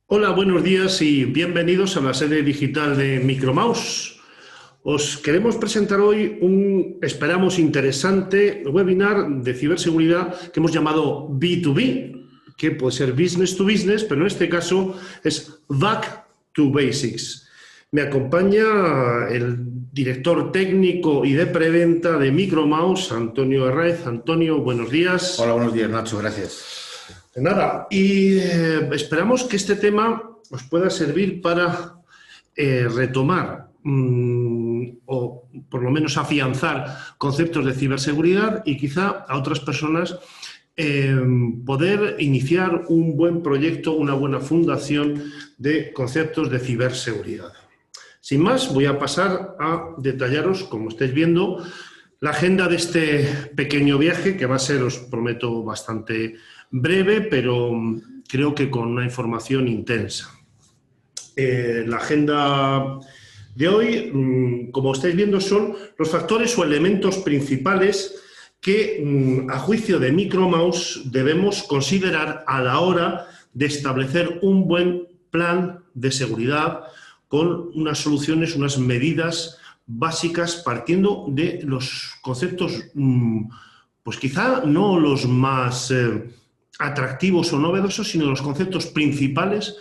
Hola, buenos días y bienvenidos a la sede digital de Micromouse. Os queremos presentar hoy un, esperamos, interesante webinar de ciberseguridad que hemos llamado B2B, que puede ser business to business, pero en este caso es Back to Basics. Me acompaña el director técnico y de preventa de Micromouse, Antonio Herraiz. Antonio, buenos días. Hola, buenos días, Nacho, gracias. De nada, y esperamos que este tema os pueda servir para retomar o por lo menos afianzar conceptos de ciberseguridad y quizá a otras personas poder iniciar un buen proyecto, una buena fundación de conceptos de ciberseguridad. Sin más, voy a pasar a detallaros, como estáis viendo, la agenda de este pequeño viaje, que va a ser, os prometo, bastante breve, pero creo que con una información intensa. La agenda de hoy, como estáis viendo, son los factores o elementos principales que, a juicio de Micromouse, debemos considerar a la hora de establecer un buen plan de seguridad con unas soluciones, unas medidas básicas partiendo de los conceptos, pues quizá no los más atractivos o novedosos, sino los conceptos principales,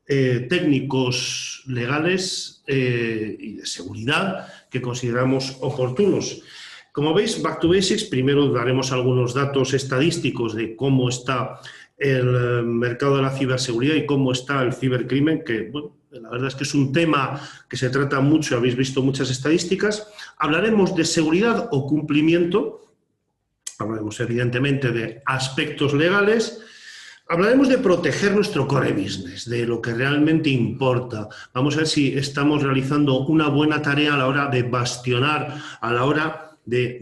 técnicos, legales y de seguridad que consideramos oportunos. Como veis, Back to Basics, primero daremos algunos datos estadísticos de cómo está el mercado de la ciberseguridad y cómo está el cibercrimen, que, bueno, la verdad es que es un tema que se trata mucho, habéis visto muchas estadísticas. Hablaremos de seguridad o cumplimiento, hablaremos evidentemente de aspectos legales, hablaremos de proteger nuestro core business, de lo que realmente importa. Vamos a ver si estamos realizando una buena tarea a la hora de bastionar, a la hora de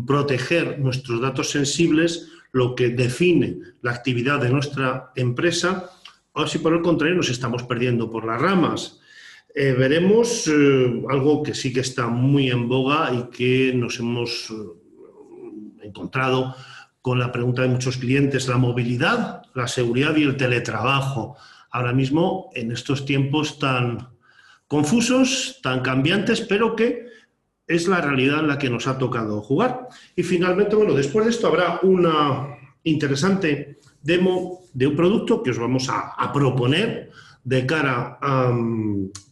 proteger nuestros datos sensibles, lo que define la actividad de nuestra empresa, o si por el contrario nos estamos perdiendo por las ramas. Veremos algo que sí que está muy en boga y que nos hemos encontrado con la pregunta de muchos clientes: la movilidad, la seguridad y el teletrabajo. Ahora mismo, en estos tiempos tan confusos, tan cambiantes, pero que es la realidad en la que nos ha tocado jugar. Y finalmente, bueno, después de esto habrá una interesante demo de un producto que os vamos a proponer de cara a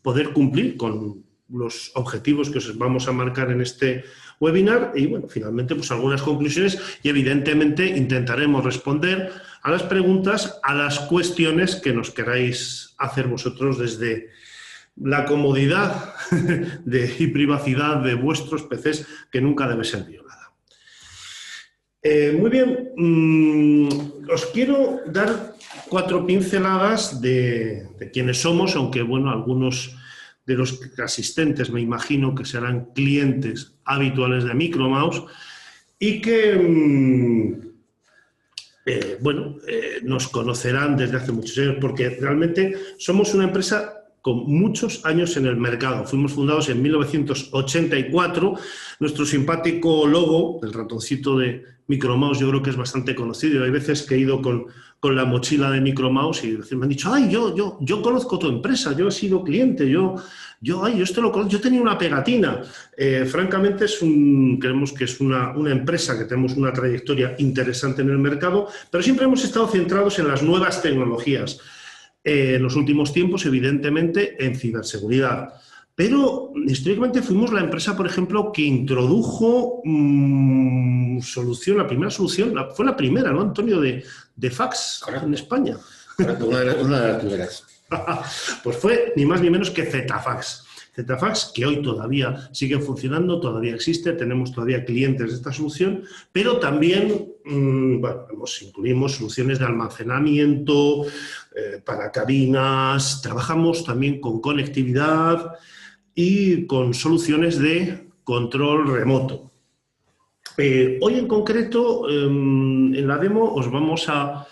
poder cumplir con los objetivos que os vamos a marcar en este webinar y, bueno, finalmente, pues algunas conclusiones y, evidentemente, intentaremos responder a las preguntas, a las cuestiones que nos queráis hacer vosotros desde la comodidad y privacidad de vuestros PCs, que nunca debe ser violada. Muy bien, os quiero dar 4 pinceladas de quiénes somos, aunque, bueno, algunos de los asistentes me imagino que serán clientes habituales de Micromouse y que, bueno, nos conocerán desde hace muchos años, porque realmente somos una empresa con muchos años en el mercado. Fuimos fundados en 1984. Nuestro simpático logo, el ratoncito de Micromouse, yo creo que es bastante conocido. Hay veces que he ido con la mochila de Micromouse y me han dicho: ¡ay, yo conozco tu empresa, yo he sido cliente, yo esto lo conozco, yo tenía una pegatina! Francamente, creemos que es una empresa que tenemos una trayectoria interesante en el mercado, pero siempre hemos estado centrados en las nuevas tecnologías. En los últimos tiempos, evidentemente, en ciberseguridad. Pero históricamente fuimos la empresa, por ejemplo, que introdujo la primera solución, fue la primera, ¿no, Antonio?, de fax. Correcto. En España. Correcto, una de las primeras. Pues fue ni más ni menos que ZFax. ZFax, que hoy todavía sigue funcionando, todavía existe, tenemos todavía clientes de esta solución, pero también, bueno, incluimos soluciones de almacenamiento para cabinas, trabajamos también con conectividad y con soluciones de control remoto. Hoy en concreto, en la demo, os vamos a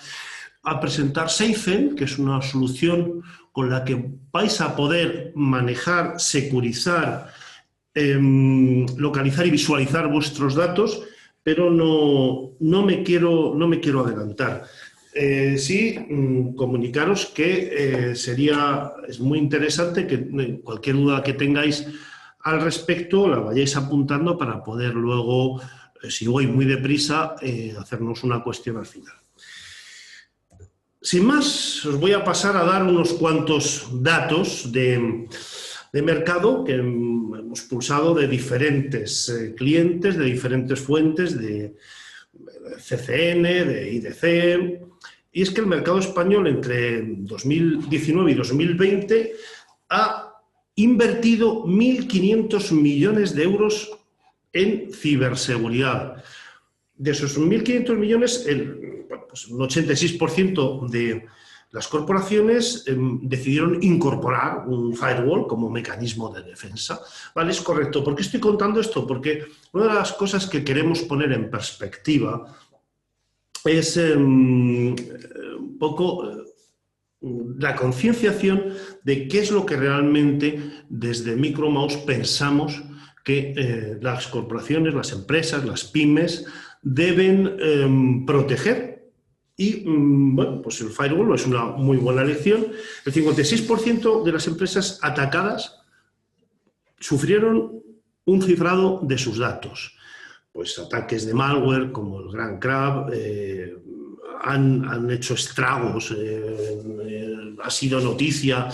presentar Seifen, que es una solución con la que vais a poder manejar, securizar, localizar y visualizar vuestros datos, pero no me quiero adelantar. Sí, comunicaros que es muy interesante que cualquier duda que tengáis al respecto la vayáis apuntando para poder luego, si voy muy deprisa, hacernos una cuestión al final. Sin más, os voy a pasar a dar unos cuantos datos de mercado que hemos pulsado de diferentes clientes, de diferentes fuentes, de CCN, de IDC. Y es que el mercado español entre 2019 y 2020 ha invertido 1.500 millones de euros en ciberseguridad. De esos 1.500 millones, un 86% de las corporaciones decidieron incorporar un firewall como mecanismo de defensa. ¿Vale? Es correcto. ¿Por qué estoy contando esto? Porque una de las cosas que queremos poner en perspectiva es un poco la concienciación de qué es lo que realmente desde Micromouse pensamos que las corporaciones, las empresas, las pymes deben proteger. Y, bueno, pues el firewall es una muy buena elección. El 56% de las empresas atacadas sufrieron un cifrado de sus datos. Pues ataques de malware como el Grand Crab han hecho estragos, ha sido noticia,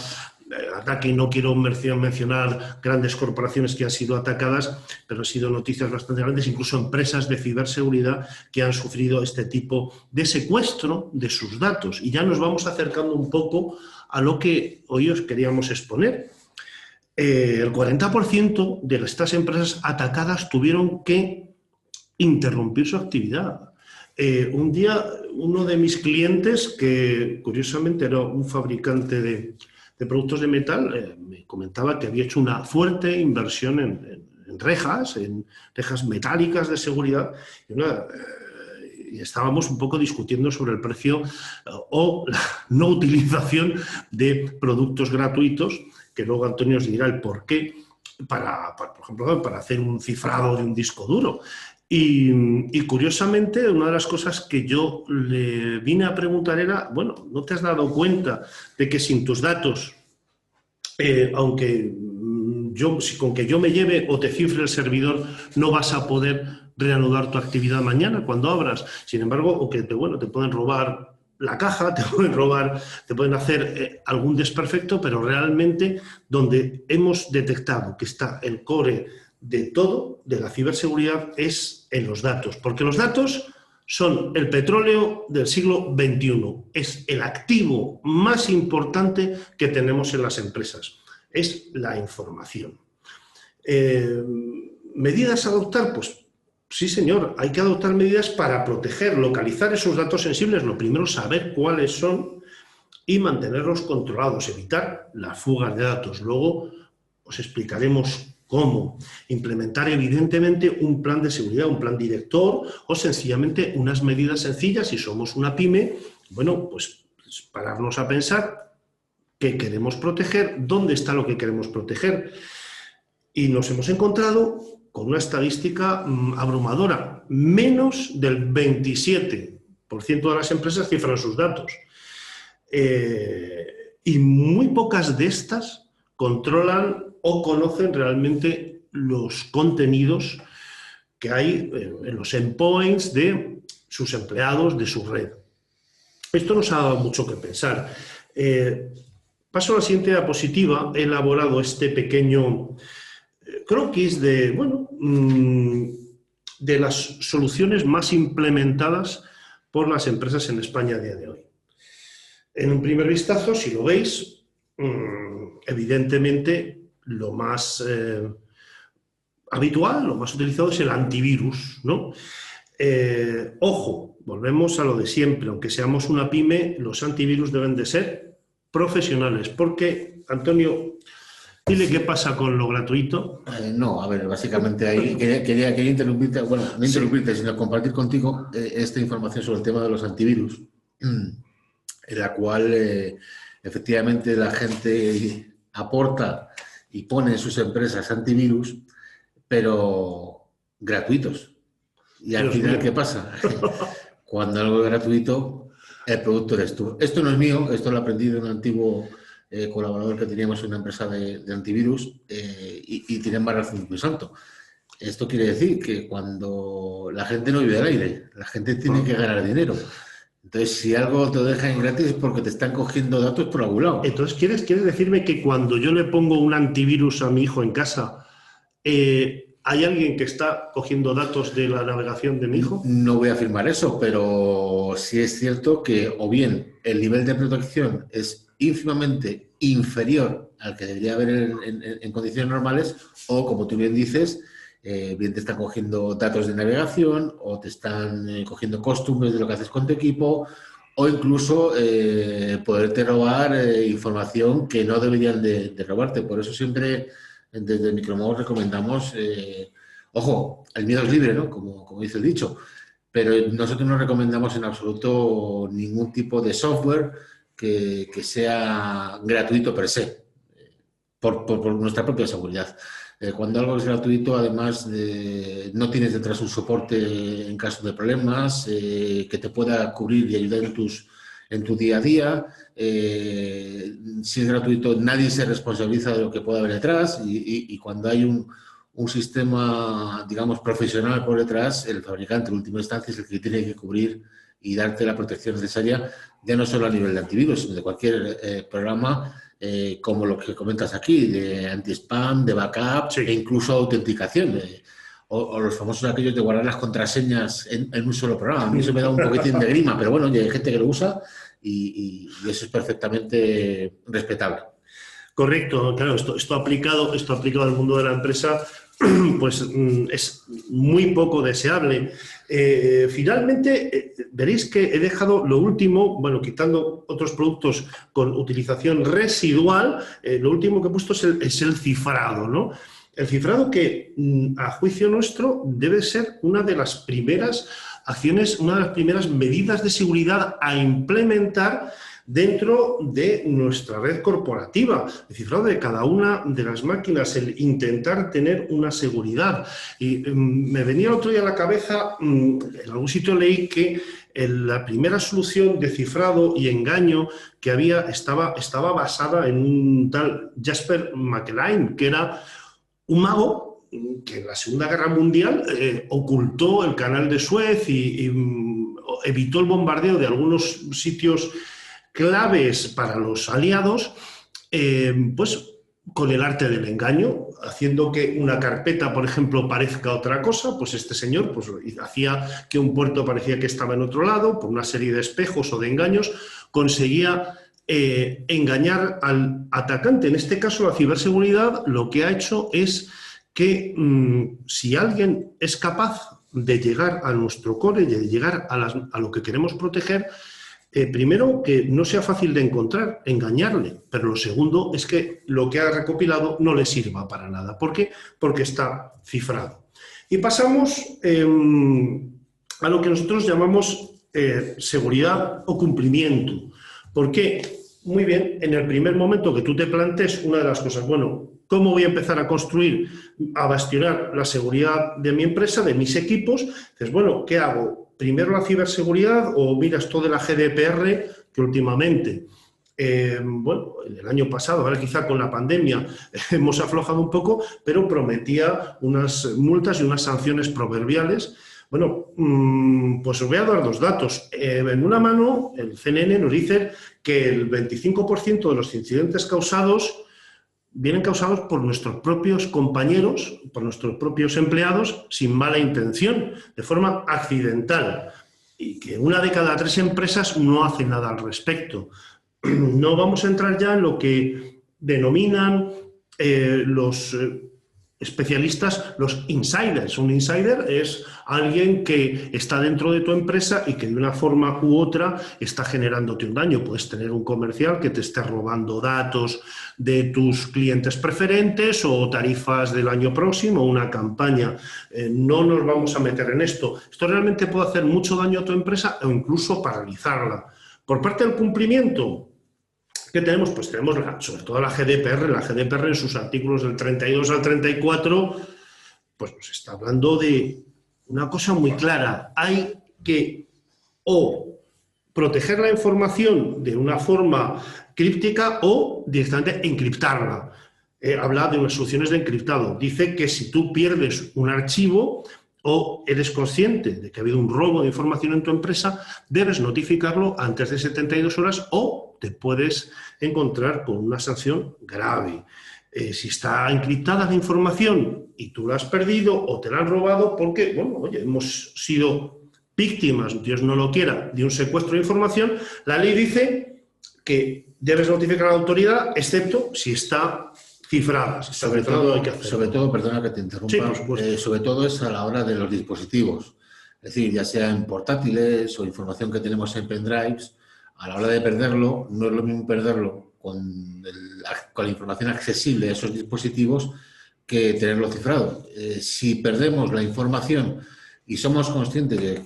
ataque, no quiero mencionar grandes corporaciones que han sido atacadas, pero han sido noticias bastante grandes, incluso empresas de ciberseguridad que han sufrido este tipo de secuestro de sus datos. Y ya nos vamos acercando un poco a lo que hoy os queríamos exponer. El 40% de estas empresas atacadas tuvieron que interrumpir su actividad. Un día, uno de mis clientes, que curiosamente era un fabricante de productos de metal, me comentaba que había hecho una fuerte inversión en rejas metálicas de seguridad, y estábamos un poco discutiendo sobre el precio o la no utilización de productos gratuitos, que luego Antonio os dirá el porqué, por ejemplo, para hacer un cifrado de un disco duro. Y curiosamente, una de las cosas que yo le vine a preguntar era, bueno, ¿no te has dado cuenta de que sin tus datos, aunque con que yo me lleve o te cifre el servidor, no vas a poder reanudar tu actividad mañana cuando abras? Sin embargo, o que te pueden robar la caja, te pueden hacer algún desperfecto, pero realmente donde hemos detectado que está el core de todo, de la ciberseguridad, es en los datos, porque los datos son el petróleo del siglo XXI, es el activo más importante que tenemos en las empresas, es la información. ¿Medidas a adoptar? Pues sí, señor, hay que adoptar medidas para proteger, localizar esos datos sensibles. Lo primero, saber cuáles son y mantenerlos controlados, evitar las fugas de datos. Luego os explicaremos cómo implementar, evidentemente, un plan de seguridad, un plan director o sencillamente unas medidas sencillas. Si somos una pyme, bueno, pues pararnos a pensar qué queremos proteger, dónde está lo que queremos proteger. Y nos hemos encontrado con una estadística abrumadora. Menos del 27% de las empresas cifran sus datos. Y muy pocas de estas controlan o conocen realmente los contenidos que hay en los endpoints de sus empleados, de su red. Esto nos ha dado mucho que pensar. Paso a la siguiente diapositiva. He elaborado este pequeño croquis de las soluciones más implementadas por las empresas en España a día de hoy. En un primer vistazo, si lo veis, evidentemente lo más habitual, lo más utilizado es el antivirus, ¿no? Ojo, volvemos a lo de siempre. Aunque seamos una pyme, los antivirus deben de ser profesionales, porque, Antonio, dile qué pasa con lo gratuito. No, a ver, básicamente ahí quería interrumpirte, bueno, no interrumpirte, sino compartir contigo esta información sobre el tema de los antivirus, en la cual efectivamente la gente aporta y pone en sus empresas antivirus, pero gratuitos. Y al final, ¿qué pasa? Cuando algo es gratuito, El producto eres tú. Esto no es mío, esto lo aprendí de un antiguo colaborador que teníamos en una empresa de antivirus y tiene más razón que un santo. Esto quiere decir que cuando la gente no vive del aire, la gente tiene que ganar dinero. Entonces, si algo te lo dejan gratis es porque te están cogiendo datos por algún lado. Entonces, ¿quieres decirme que cuando yo le pongo un antivirus a mi hijo en casa, hay alguien que está cogiendo datos de la navegación de mi hijo? No voy a afirmar eso, pero sí es cierto que o bien el nivel de protección es ínfimamente inferior al que debería haber en condiciones normales, o, como tú bien dices, bien te están cogiendo datos de navegación o te están cogiendo costumbres de lo que haces con tu equipo, o incluso poderte robar información que no deberían de robarte. Por eso siempre desde Micromouse recomendamos, ojo, el miedo es libre, ¿no? Como dice el dicho, pero nosotros no recomendamos en absoluto ningún tipo de software que sea gratuito per se, por nuestra propia seguridad. Cuando algo es gratuito, además, no tienes detrás un soporte en caso de problemas que te pueda cubrir y ayudar en tu día a día. Si es gratuito, nadie se responsabiliza de lo que pueda haber detrás y cuando hay un sistema, digamos, profesional por detrás, el fabricante, en última instancia, es el que tiene que cubrir y darte la protección necesaria, ya no solo a nivel de antivirus, sino de cualquier programa, como lo que comentas aquí, de anti-spam, de backup, Sí. e incluso autenticación. O los famosos aquellos de guardar las contraseñas en un solo programa. A mí eso me da un poquitín de grima, pero bueno, ya hay gente que lo usa y eso es perfectamente respetable. Correcto, claro, esto aplicado al mundo de la empresa, pues es muy poco deseable. Finalmente, veréis que he dejado lo último, bueno, quitando otros productos con utilización residual, lo último que he puesto es el cifrado, ¿no? El cifrado que, a juicio nuestro, debe ser una de las primeras acciones, una de las primeras medidas de seguridad a implementar dentro de nuestra red corporativa, el cifrado de cada una de las máquinas, el intentar tener una seguridad. Y me venía el otro día a la cabeza, en algún sitio leí que la primera solución de cifrado y engaño que había estaba basada en un tal Jasper McElwain, que era un mago que en la Segunda Guerra Mundial ocultó el canal de Suez y evitó el bombardeo de algunos sitios claves para los aliados, pues con el arte del engaño, haciendo que una carpeta, por ejemplo, parezca otra cosa. Pues este señor pues, hacía que un puerto parecía que estaba en otro lado, por una serie de espejos o de engaños, conseguía engañar al atacante. En este caso, la ciberseguridad lo que ha hecho es que si alguien es capaz de llegar a nuestro core, de llegar a lo que queremos proteger, primero, que no sea fácil de encontrar, engañarle, pero lo segundo es que lo que ha recopilado no le sirva para nada. ¿Por qué? Porque está cifrado. Y pasamos a lo que nosotros llamamos seguridad o cumplimiento. ¿Por qué? Muy bien, en el primer momento que tú te plantees una de las cosas, bueno, ¿cómo voy a empezar a construir, a bastionar la seguridad de mi empresa, de mis equipos? Dices, bueno, ¿qué hago? ¿Primero la ciberseguridad o miras esto de la GDPR, que últimamente, bueno, el año pasado, ahora quizá con la pandemia hemos aflojado un poco, pero prometía unas multas y unas sanciones proverbiales? Bueno, pues os voy a dar dos datos. En una mano, el CNN nos dice que el 25% de los incidentes causados vienen causados por nuestros propios compañeros, por nuestros propios empleados, sin mala intención, de forma accidental, y que una de cada 3 empresas no hace nada al respecto. No vamos a entrar ya en lo que denominan los especialistas, los insiders. Un insider es alguien que está dentro de tu empresa y que de una forma u otra está generándote un daño. Puedes tener un comercial que te esté robando datos de tus clientes preferentes o tarifas del año próximo, una campaña. No nos vamos a meter en esto. Esto realmente puede hacer mucho daño a tu empresa o incluso paralizarla. Por parte del cumplimiento, ¿qué tenemos? Pues tenemos sobre todo la GDPR en sus artículos del 32 al 34, pues nos está hablando de una cosa muy clara. Hay que o proteger la información de una forma críptica o directamente encriptarla. Habla de unas soluciones de encriptado. Dice que si tú pierdes un archivo o eres consciente de que ha habido un robo de información en tu empresa, debes notificarlo antes de 72 horas o te puedes encontrar con una sanción grave. Si está encriptada la información y tú la has perdido o te la han robado porque, bueno, oye, hemos sido víctimas, Dios no lo quiera, de un secuestro de información, la ley dice que debes notificar a la autoridad, excepto si está cifrada. Si está Sobre cifrado, todo, hay que hacerlo. sobre todo, perdona que te interrumpa, Sí, por supuesto. sobre todo es a la hora de los dispositivos. Es decir, ya sea en portátiles o información que tenemos en pendrives, a la hora de perderlo, no es lo mismo perderlo con la información accesible a esos dispositivos que tenerlo cifrado. Si perdemos la información y somos conscientes de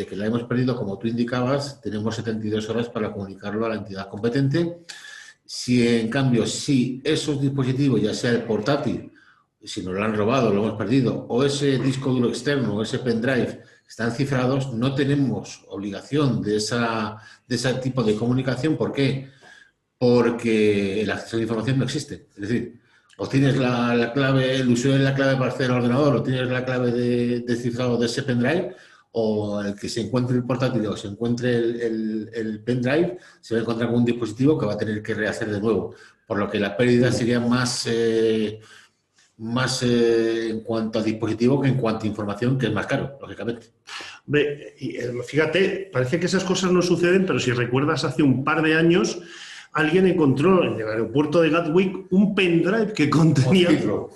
que la hemos perdido, como tú indicabas, tenemos 72 horas para comunicarlo a la entidad competente. Si, en cambio, si esos dispositivos, ya sea el portátil, si nos lo han robado, lo hemos perdido, o ese disco duro externo, o ese pendrive, están cifrados, no tenemos obligación de ese tipo de comunicación. ¿Por qué? Porque el acceso a la información no existe. Es decir, o tienes la clave, el usuario de la clave para acceder al ordenador, o tienes la clave de cifrado de ese pendrive, o el que se encuentre el portátil o se encuentre el pendrive, se va a encontrar con un dispositivo que va a tener que rehacer de nuevo. Por lo que la pérdida sería más en cuanto a dispositivo que en cuanto a información, que es más caro, lógicamente. Fíjate, parece que esas cosas no suceden, pero si recuerdas, hace un par de años alguien encontró en el aeropuerto de Gatwick un pendrive que contenía... Heathrow.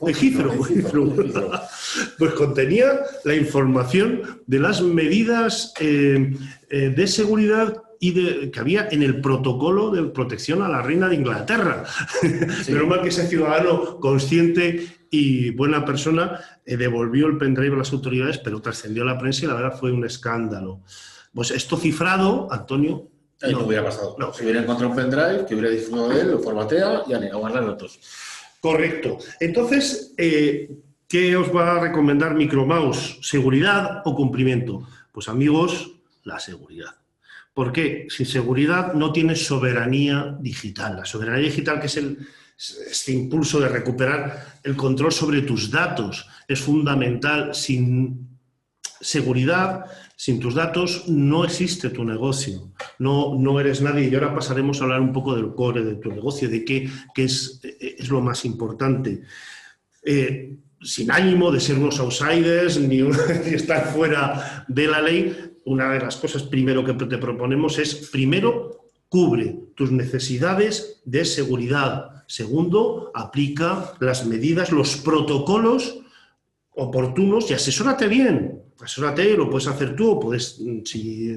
Pues contenía la información de las medidas de seguridad que había en el protocolo de protección a la reina de Inglaterra. Sí. Menos mal que ese ciudadano consciente y buena persona devolvió el pendrive a las autoridades, pero trascendió a la prensa y la verdad fue un escándalo. Pues esto cifrado, Antonio... No hubiera pasado. No. Si hubiera encontrado un pendrive, que hubiera disfrutado de él, lo formatea y a guardar datos. Correcto. Entonces, ¿qué os va a recomendar Micromouse? ¿Seguridad o cumplimiento? Pues amigos, la seguridad. ¿Por qué? Sin seguridad no tienes soberanía digital. La soberanía digital, que es este impulso de recuperar el control sobre tus datos, es fundamental. Sin seguridad, sin tus datos, no existe tu negocio. No eres nadie. Y ahora pasaremos a hablar un poco del core de tu negocio, de qué es lo más importante. Sin ánimo de ser unos outsiders ni estar fuera de la ley, una de las cosas primero que te proponemos es, primero, cubre tus necesidades de seguridad. Segundo, aplica las medidas, los protocolos oportunos y asesórate bien. Asesórate, lo puedes hacer tú, o puedes, si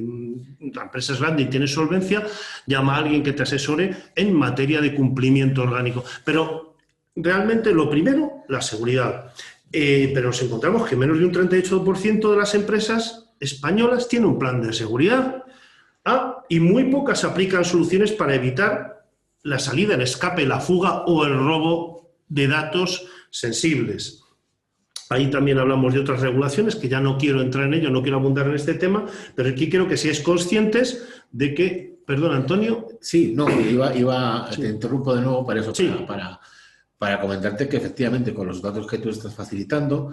la empresa es grande y tienes solvencia, llama a alguien que te asesore en materia de cumplimiento orgánico. Pero realmente lo primero, la seguridad. Pero nos encontramos que menos de un 38% de las empresas españolas tienen un plan de seguridad y muy pocas aplican soluciones para evitar la salida, el escape, la fuga o el robo de datos sensibles. Ahí también hablamos de otras regulaciones, que ya no quiero entrar en ello, no quiero abundar en este tema, pero aquí quiero que seáis conscientes de que... Perdón, Antonio. Sí, no, sí. Te interrumpo de nuevo para eso, sí. para comentarte que efectivamente con los datos que tú estás facilitando,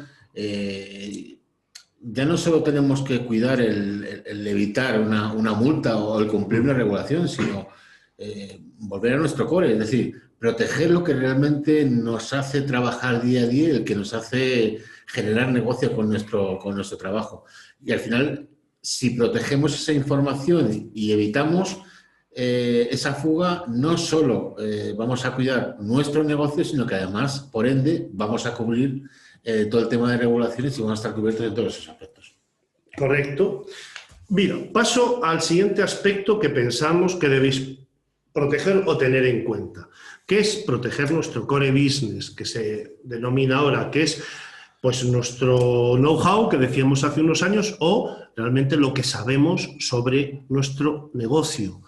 ya no solo tenemos que cuidar el evitar una multa o el cumplir una regulación, sino volver a nuestro core, es decir, proteger lo que realmente nos hace trabajar día a día, el que nos hace generar negocio con nuestro trabajo. Y al final, si protegemos esa información y evitamos esa fuga, no solo vamos a cuidar nuestro negocio, sino que además, por ende, vamos a cubrir todo el tema de regulaciones y vamos a estar cubiertos en todos esos aspectos. Correcto. Mira, paso al siguiente aspecto que pensamos que debéis proteger o tener en cuenta, que es proteger nuestro core business, que se denomina ahora, que es pues nuestro know-how que decíamos hace unos años o realmente lo que sabemos sobre nuestro negocio.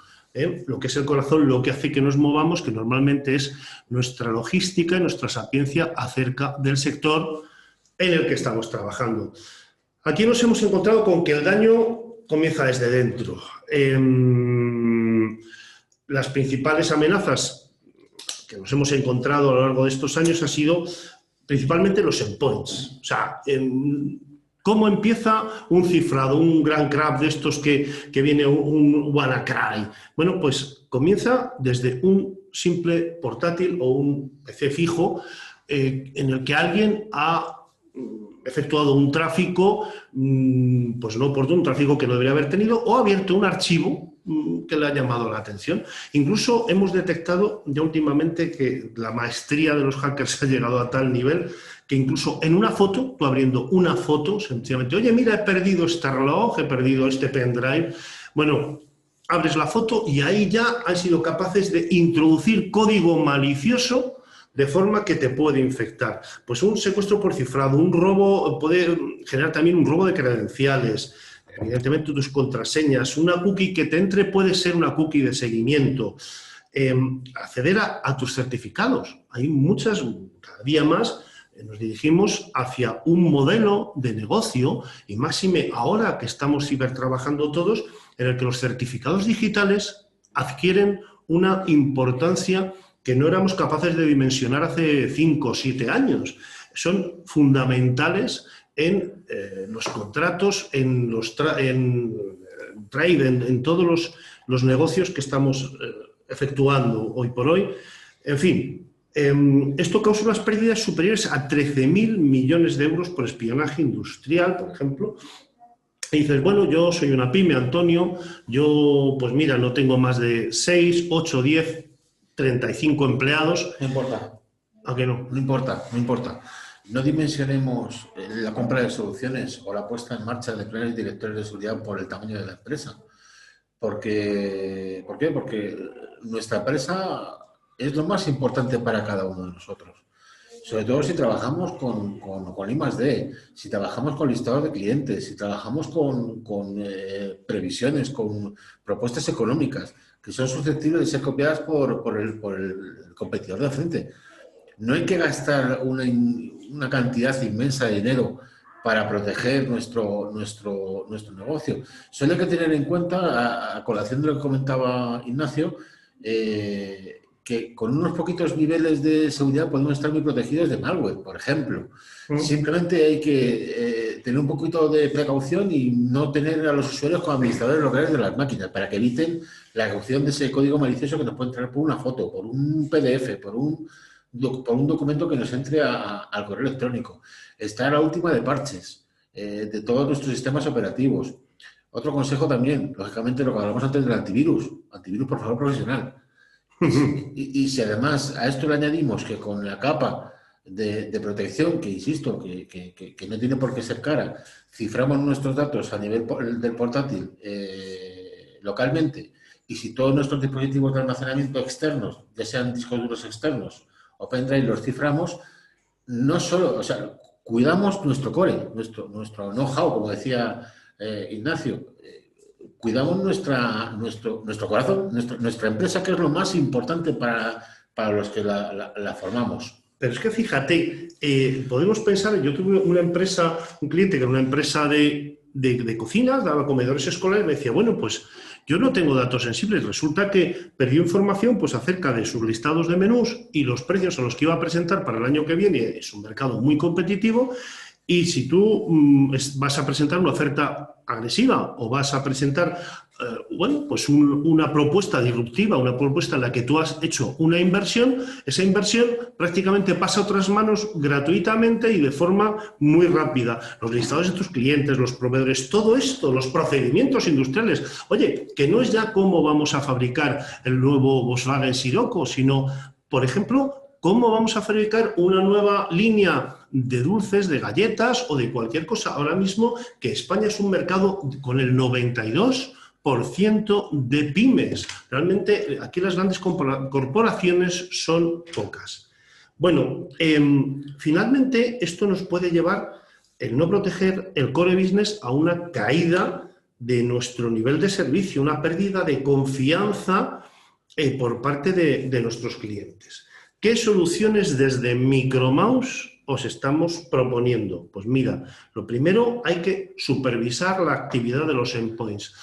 Lo que es el corazón, lo que hace que nos movamos, que normalmente es nuestra logística y nuestra sapiencia acerca del sector en el que estamos trabajando. Aquí nos hemos encontrado con que el daño comienza desde dentro. Las principales amenazas que nos hemos encontrado a lo largo de estos años han sido principalmente los endpoints. O sea, ¿cómo empieza un cifrado, un gran crack de estos que viene un WannaCry? Bueno, pues comienza desde un simple portátil o un PC fijo en el que alguien ha efectuado un tráfico, pues no oportuno, un tráfico que no debería haber tenido, o ha abierto un archivo que le ha llamado la atención. Incluso hemos detectado ya últimamente que la maestría de los hackers ha llegado a tal nivel que incluso en una foto, tú abriendo una foto, sencillamente, oye, mira, he perdido este reloj, he perdido este pendrive. Bueno, abres la foto y ahí ya han sido capaces de introducir código malicioso de forma que te puede infectar. Pues un secuestro por cifrado, un robo, puede generar también un robo de credenciales, evidentemente tus contraseñas, una cookie que te entre puede ser una cookie de seguimiento, acceder a tus certificados. Hay muchas, cada día más nos dirigimos hacia un modelo de negocio y máxime ahora que estamos cibertrabajando todos, en el que los certificados digitales adquieren una importancia que no éramos capaces de dimensionar hace 5 o 7 años. Son fundamentales en los contratos, en trade, en todos los negocios que estamos efectuando hoy por hoy. En fin, esto causa unas pérdidas superiores a 13.000 millones de euros por espionaje industrial, por ejemplo. Y dices, bueno, yo soy una pyme, Antonio, yo, pues mira, no tengo más de 6, 8, 10, 35 empleados. No importa. ¿A qué no? No importa, no importa. No dimensionemos la compra de soluciones o la puesta en marcha de planes directores de seguridad por el tamaño de la empresa. ¿Por qué? Porque nuestra empresa es lo más importante para cada uno de nosotros. Sobre todo si trabajamos con I+D, si trabajamos con listados de clientes, si trabajamos con previsiones, con propuestas económicas que son susceptibles de ser copiadas por el competidor de frente. No hay que gastar una cantidad inmensa de dinero para proteger nuestro negocio. Solo hay que tener en cuenta, a colación de lo que comentaba Ignacio, que con unos poquitos niveles de seguridad podemos estar muy protegidos de malware, por ejemplo. Simplemente hay que tener un poquito de precaución y no tener a los usuarios como administradores locales de las máquinas para que eviten la ejecución de ese código malicioso que nos puede entrar por una foto, por un PDF, por un documento que nos entre al correo electrónico. Estar a la última de parches de todos nuestros sistemas operativos. Otro consejo también, lógicamente, lo que hablamos antes del antivirus. Antivirus, por favor, profesional. Y si además a esto le añadimos que con la capa de protección, que insisto, que no tiene por qué ser cara, ciframos nuestros datos a nivel del portátil localmente, y si todos nuestros dispositivos de almacenamiento externos, ya sean discos duros externos o pendrive, los ciframos, no solo, o sea, cuidamos nuestro core, nuestro know-how, como decía Ignacio, cuidamos nuestro corazón, nuestra empresa, que es lo más importante para los que la formamos. Pero es que fíjate, podemos pensar, yo tuve una empresa, un cliente que era una empresa de cocinas, daba comedores escolares, me decía, bueno, pues yo no tengo datos sensibles, resulta que perdió información pues acerca de sus listados de menús y los precios a los que iba a presentar para el año que viene. Es un mercado muy competitivo. Y si tú vas a presentar una oferta agresiva o vas a presentar pues una propuesta disruptiva, una propuesta en la que tú has hecho una inversión, esa inversión prácticamente pasa a otras manos gratuitamente y de forma muy rápida. Los listados de tus clientes, los proveedores, todo esto, los procedimientos industriales. Oye, que no es ya cómo vamos a fabricar el nuevo Volkswagen Scirocco, sino, por ejemplo, cómo vamos a fabricar una nueva línea de dulces, de galletas o de cualquier cosa. Ahora mismo que España es un mercado con el 92% de pymes. Realmente aquí las grandes corporaciones son pocas. Bueno, finalmente esto nos puede llevar, el no proteger el core business, a una caída de nuestro nivel de servicio, una pérdida de confianza por parte de nuestros clientes. ¿Qué soluciones desde Micromouse os estamos proponiendo? Pues mira, lo primero hay que supervisar la actividad de los endpoints,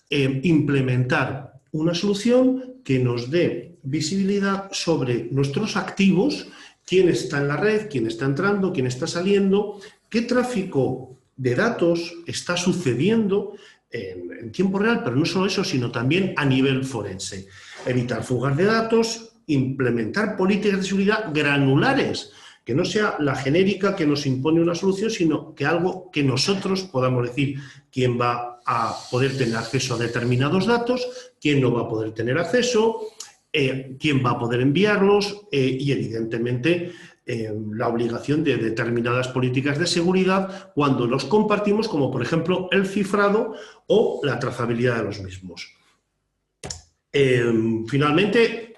implementar una solución que nos dé visibilidad sobre nuestros activos, quién está en la red, quién está entrando, quién está saliendo, qué tráfico de datos está sucediendo en tiempo real, pero no solo eso, sino también a nivel forense. Evitar fugas de datos, implementar políticas de seguridad granulares, que no sea la genérica que nos impone una solución, sino que algo que nosotros podamos decir quién va a poder tener acceso a determinados datos, quién no va a poder tener acceso, quién va a poder enviarlos y, evidentemente, la obligación de determinadas políticas de seguridad cuando los compartimos, como por ejemplo el cifrado o la trazabilidad de los mismos. Finalmente,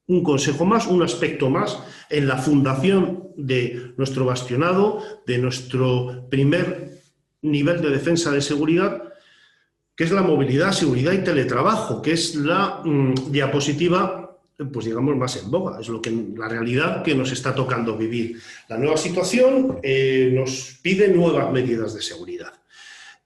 un consejo más, un aspecto más en la fundación de nuestro bastionado, de nuestro primer nivel de defensa de seguridad, que es la movilidad, seguridad y teletrabajo, que es la diapositiva, pues digamos, más en boga. Es la realidad que nos está tocando vivir. La nueva situación nos pide nuevas medidas de seguridad.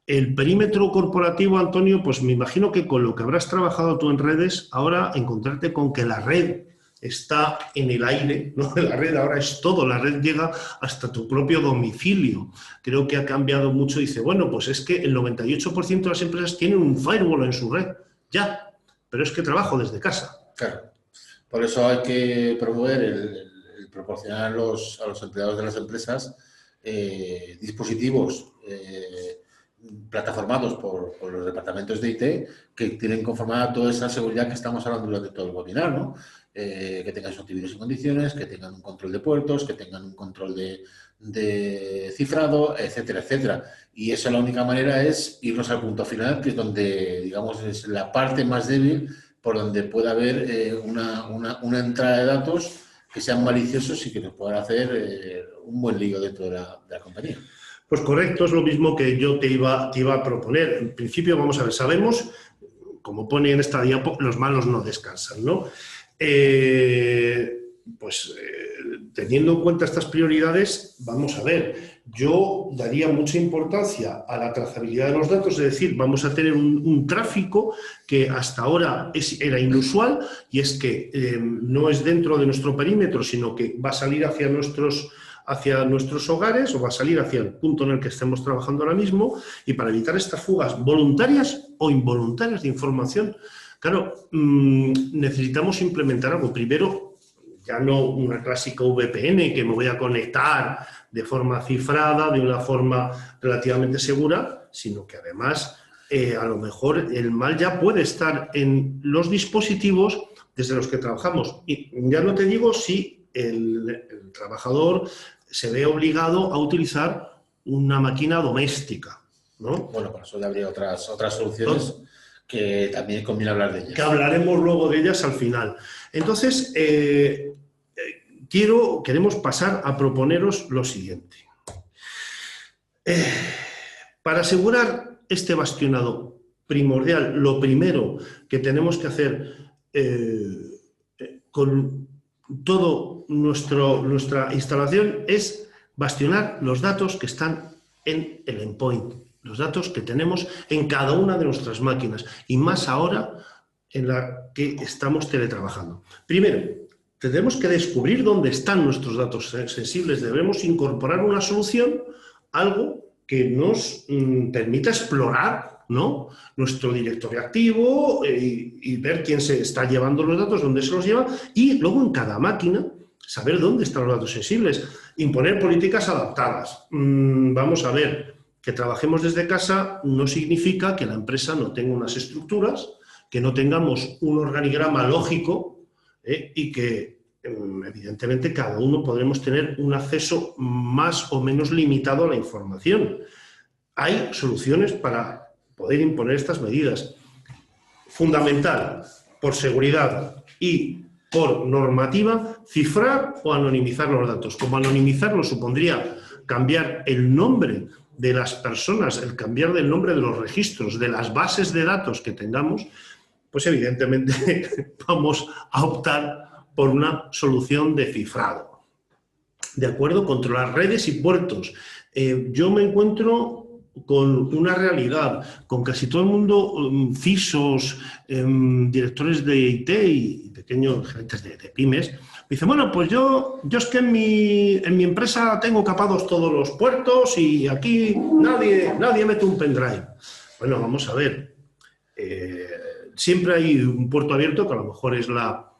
El perímetro corporativo, Antonio, pues me imagino que con lo que habrás trabajado tú en redes, ahora encontrarte con que la red está en el aire, ¿no? La red ahora es todo, la red llega hasta tu propio domicilio. Creo que ha cambiado mucho. Dice, bueno, pues es que el 98% de las empresas tienen un firewall en su red, ya, pero es que trabajo desde casa. Claro, por eso hay que promover el proporcionar a los empleados de las empresas dispositivos plataformados por los departamentos de IT que tienen conformada toda esa seguridad que estamos hablando durante todo el webinar, ¿no? Que tengan su antivirus en condiciones, que tengan un control de puertos, que tengan un control de cifrado, etcétera, etcétera. Y esa la única manera es irnos al punto final, que es donde, digamos, es la parte más débil por donde pueda haber una entrada de datos que sean maliciosos y que nos puedan hacer un buen lío dentro de la compañía. Pues correcto, es lo mismo que yo te iba a proponer. En principio, vamos a ver, sabemos, como pone en esta diapo, los malos no descansan, ¿no? Teniendo en cuenta estas prioridades, vamos a ver, yo daría mucha importancia a la trazabilidad de los datos, es decir, vamos a tener un tráfico que hasta ahora era inusual, y es que no es dentro de nuestro perímetro, sino que va a salir hacia nuestros hogares o va a salir hacia el punto en el que estemos trabajando ahora mismo, y para evitar estas fugas voluntarias o involuntarias de información, claro, necesitamos implementar algo. Primero, ya no una clásica VPN que me voy a conectar de forma cifrada, de una forma relativamente segura, sino que además a lo mejor el mal ya puede estar en los dispositivos desde los que trabajamos. Y ya no te digo si el trabajador se ve obligado a utilizar una máquina doméstica, ¿no? Bueno, para eso habría otras soluciones que también conviene hablar de ellas. Que hablaremos luego de ellas al final. Entonces, queremos pasar a proponeros lo siguiente. Para asegurar este bastionado primordial, lo primero que tenemos que hacer con toda nuestra instalación es bastionar los datos que están en el endpoint, los datos que tenemos en cada una de nuestras máquinas, y más ahora en la que estamos teletrabajando. Primero, tenemos que descubrir dónde están nuestros datos sensibles. Debemos incorporar una solución, algo que nos permita explorar, ¿no?, nuestro directorio activo y ver quién se está llevando los datos, dónde se los lleva, y luego en cada máquina saber dónde están los datos sensibles. Imponer políticas adaptadas. Vamos a ver, que trabajemos desde casa no significa que la empresa no tenga unas estructuras, que no tengamos un organigrama lógico y que, evidentemente, cada uno podremos tener un acceso más o menos limitado a la información. Hay soluciones para poder imponer estas medidas. Fundamental, por seguridad y por normativa, cifrar o anonimizar los datos. Como anonimizarlo supondría cambiar el nombre de las personas, el cambiar el nombre de los registros, de las bases de datos que tengamos, pues evidentemente vamos a optar por una solución de cifrado. ¿De acuerdo? Controlar redes y puertos. Yo me encuentro con una realidad, con casi todo el mundo, CISOs, directores de IT y pequeños gerentes de pymes, me dicen, bueno, pues yo es que en mi empresa tengo capados todos los puertos y aquí nadie mete un pendrive. Bueno, vamos a ver. Siempre hay un puerto abierto que a lo mejor es la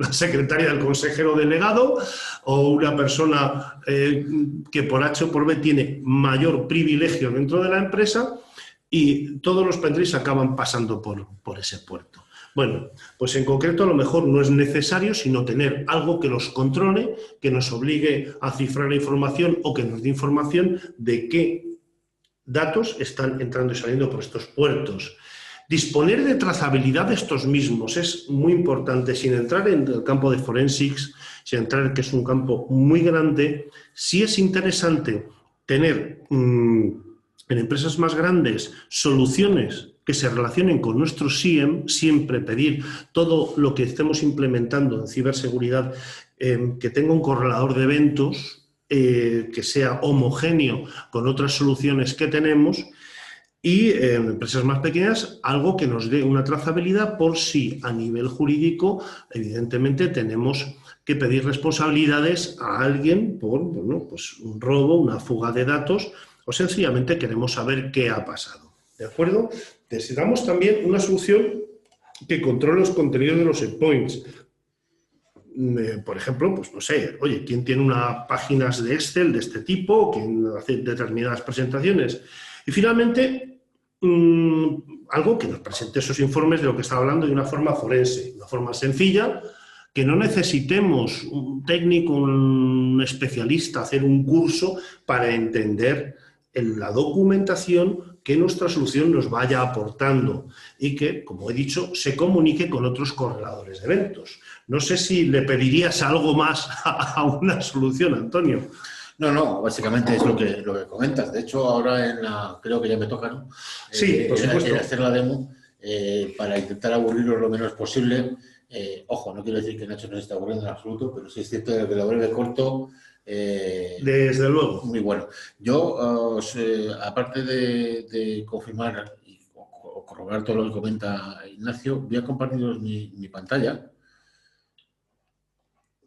secretaria del consejero delegado o una persona que por H o por B tiene mayor privilegio dentro de la empresa y todos los pendrives acaban pasando por ese puerto. Bueno, pues en concreto a lo mejor no es necesario sino tener algo que los controle, que nos obligue a cifrar la información o que nos dé información de qué datos están entrando y saliendo por estos puertos. Disponer de trazabilidad de estos mismos es muy importante, sin entrar en el campo de forensics, sin entrar, que es un campo muy grande. Sí es interesante tener en empresas más grandes soluciones que se relacionen con nuestro SIEM, siempre pedir todo lo que estemos implementando en ciberseguridad, que tenga un correlador de eventos, que sea homogéneo con otras soluciones que tenemos. Y en empresas más pequeñas, algo que nos dé una trazabilidad por si a nivel jurídico, evidentemente, tenemos que pedir responsabilidades a alguien por pues un robo, una fuga de datos o sencillamente queremos saber qué ha pasado. ¿De acuerdo? Necesitamos también una solución que controle los contenidos de los endpoints. Por ejemplo, pues no sé, oye, ¿quién tiene unas páginas de Excel de este tipo? ¿Quién hace determinadas presentaciones? Y finalmente, algo que nos presente esos informes de lo que está hablando de una forma forense, una forma sencilla, que no necesitemos un técnico, un especialista, hacer un curso para entender la documentación que nuestra solución nos vaya aportando y que, como he dicho, se comunique con otros correladores de eventos. No sé si le pedirías algo más a una solución, Antonio. No, básicamente es lo que comentas. De hecho, ahora creo que ya me toca, ¿no? Sí, por supuesto. Hacer la demo para intentar aburrirlos lo menos posible. Ojo, no quiero decir que Nacho no esté aburriendo en absoluto, pero sí es cierto que lo breve corto. Desde luego. Muy bueno. Yo, aparte de confirmar o corroborar todo lo que comenta Ignacio, voy a compartiros mi pantalla.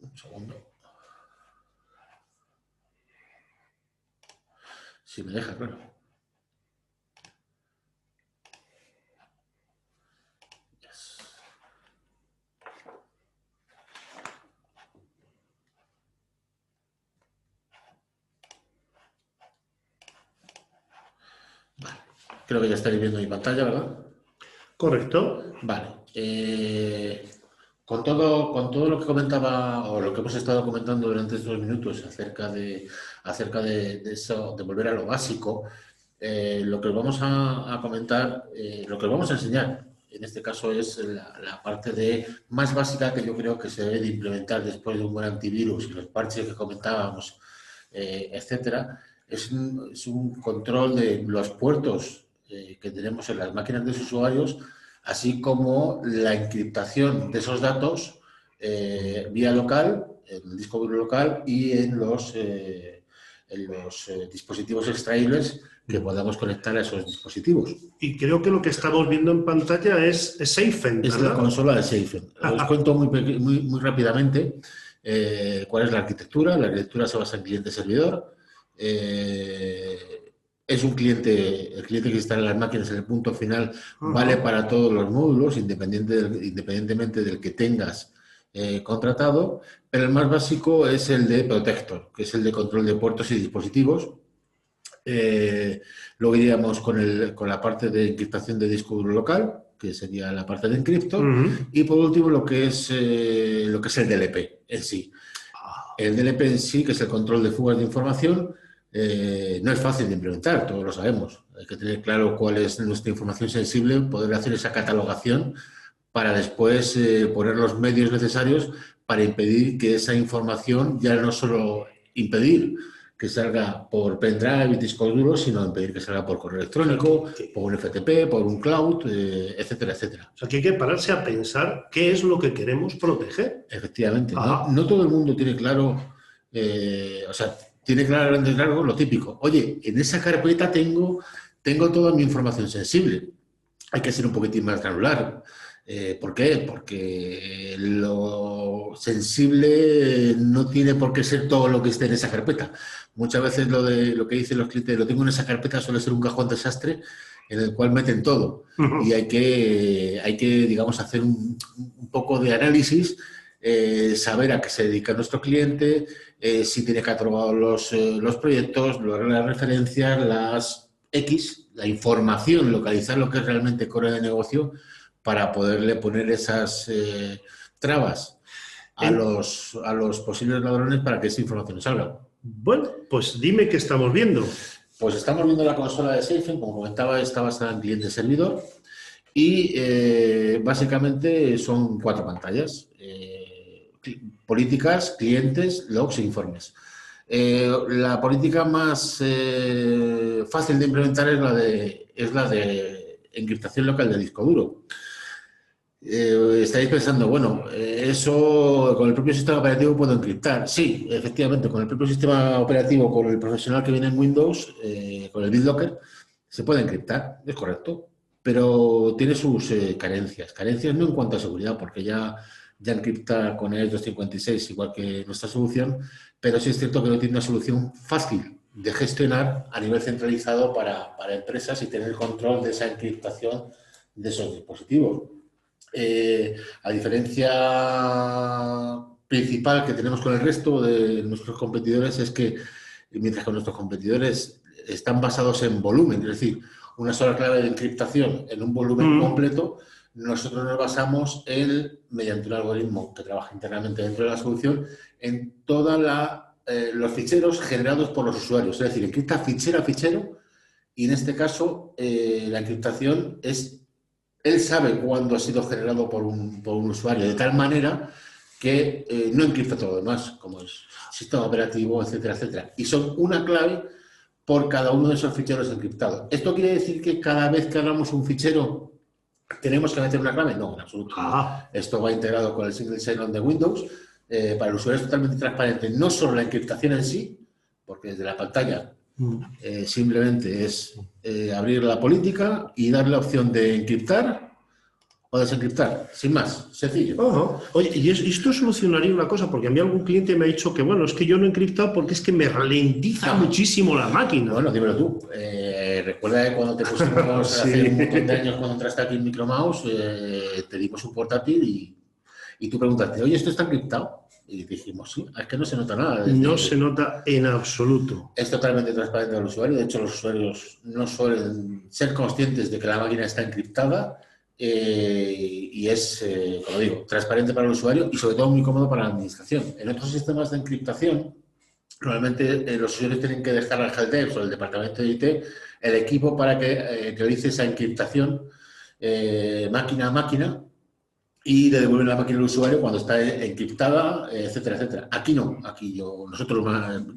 Un segundo. Si me deja, claro. Yes. Vale. Creo que ya estaréis viendo mi pantalla, ¿verdad? Correcto. Vale. Con todo lo que comentaba o lo que hemos estado comentando durante estos minutos acerca de eso, de volver a lo básico, lo que vamos a comentar, lo que vamos a enseñar, en este caso es la parte más básica que yo creo que se debe de implementar después de un buen antivirus y los parches que comentábamos, etcétera, es un control de los puertos que tenemos en las máquinas de los usuarios, así como la encriptación de esos datos vía local, en el disco duro local y en los dispositivos extraíbles que podamos conectar a esos dispositivos. Y creo que lo que estamos viendo en pantalla es SafeEnd, ¿verdad? Es la consola de SafeEnd. Os cuento muy rápidamente cuál es la arquitectura. La arquitectura se basa en cliente-servidor. Es un cliente, el cliente que instala las máquinas en el punto final vale para todos los módulos, independientemente del que tengas contratado, pero el más básico es el de Protector, que es el de control de puertos y dispositivos. Luego iríamos con la parte de encriptación de disco duro local, que sería la parte de encripto, y por último lo que es el DLP en sí. El DLP en sí, que es el control de fugas de información, no es fácil de implementar, todos lo sabemos. Hay que tener claro cuál es nuestra información sensible, poder hacer esa catalogación para después poner los medios necesarios para impedir que esa información, ya no solo impedir que salga por pendrive y discos duros, sino impedir que salga por correo electrónico, por un FTP, por un cloud, etcétera, etcétera. O sea, que hay que pararse a pensar qué es lo que queremos proteger. Efectivamente. No todo el mundo tiene claro O sea, tiene claro lo típico. Oye, en esa carpeta tengo toda mi información sensible. Hay que ser un poquitín más granular. ¿Por qué? Porque lo sensible no tiene por qué ser todo lo que esté en esa carpeta. Muchas veces lo que dicen los clientes, lo tengo en esa carpeta, suele ser un cajón desastre en el cual meten todo. Y hay que digamos, hacer un poco de análisis, saber a qué se dedica nuestro cliente, si tiene catalogados los proyectos, las referencias, las X, la información, localizar lo que es realmente core de negocio, para poderle poner esas trabas a los posibles ladrones para que esa información salga. Bueno, pues dime qué estamos viendo. Pues estamos viendo la consola de SafeEnd, como comentaba, está basada en cliente-servidor y básicamente son 4 pantallas: políticas, clientes, logs e informes. La política más fácil de implementar es la de encriptación local de disco duro. Estáis pensando, bueno, eso con el propio sistema operativo puedo encriptar. Sí, efectivamente, con el propio sistema operativo, con el profesional que viene en Windows, con el BitLocker, se puede encriptar, es correcto, pero tiene sus carencias. Carencias no en cuanto a seguridad, porque ya encripta con el 256 igual que nuestra solución, pero sí es cierto que no tiene una solución fácil de gestionar a nivel centralizado para empresas y tener control de esa encriptación de esos dispositivos. A diferencia principal que tenemos con el resto de nuestros competidores es que, mientras que nuestros competidores están basados en volumen, es decir, una sola clave de encriptación en un volumen completo, nosotros nos basamos mediante un algoritmo que trabaja internamente dentro de la solución, en todos los ficheros generados por los usuarios. Es decir, encripta fichero a fichero, y en este caso la encriptación es... Él sabe cuándo ha sido generado por un usuario, de tal manera que no encripta todo lo demás, como es sistema operativo, etcétera, etcétera. Y son una clave por cada uno de esos ficheros encriptados. ¿Esto quiere decir que cada vez que hagamos un fichero tenemos que meter una clave? No, en absoluto. Esto va integrado con el Single Sign-On de Windows. Para el usuario es totalmente transparente, no solo la encriptación en sí, porque desde la pantalla simplemente es abrir la política y darle la opción de encriptar o desencriptar, sin más, sencillo. Oye, y esto solucionaría una cosa, porque a mí algún cliente me ha dicho que, bueno, es que yo no he encriptado porque es que me ralentiza muchísimo la máquina. Bueno, dímelo tú. Recuerda que cuando te pusimos hace un montón de años, cuando entraste aquí en Micromouse, te dimos un portátil y tú preguntaste, oye, ¿esto está encriptado? Y dijimos, sí, es que no se nota nada. No se nota en absoluto. Es totalmente transparente al usuario. De hecho, los usuarios no suelen ser conscientes de que la máquina está encriptada, y es, como digo, transparente para el usuario y sobre todo muy cómodo para la administración. En otros sistemas de encriptación, normalmente los usuarios tienen que dejar al helpdesk o el departamento de IT el equipo para que realice esa encriptación máquina a máquina, y le devuelven la máquina al usuario cuando está encriptada, etcétera, etcétera. Aquí no, nosotros,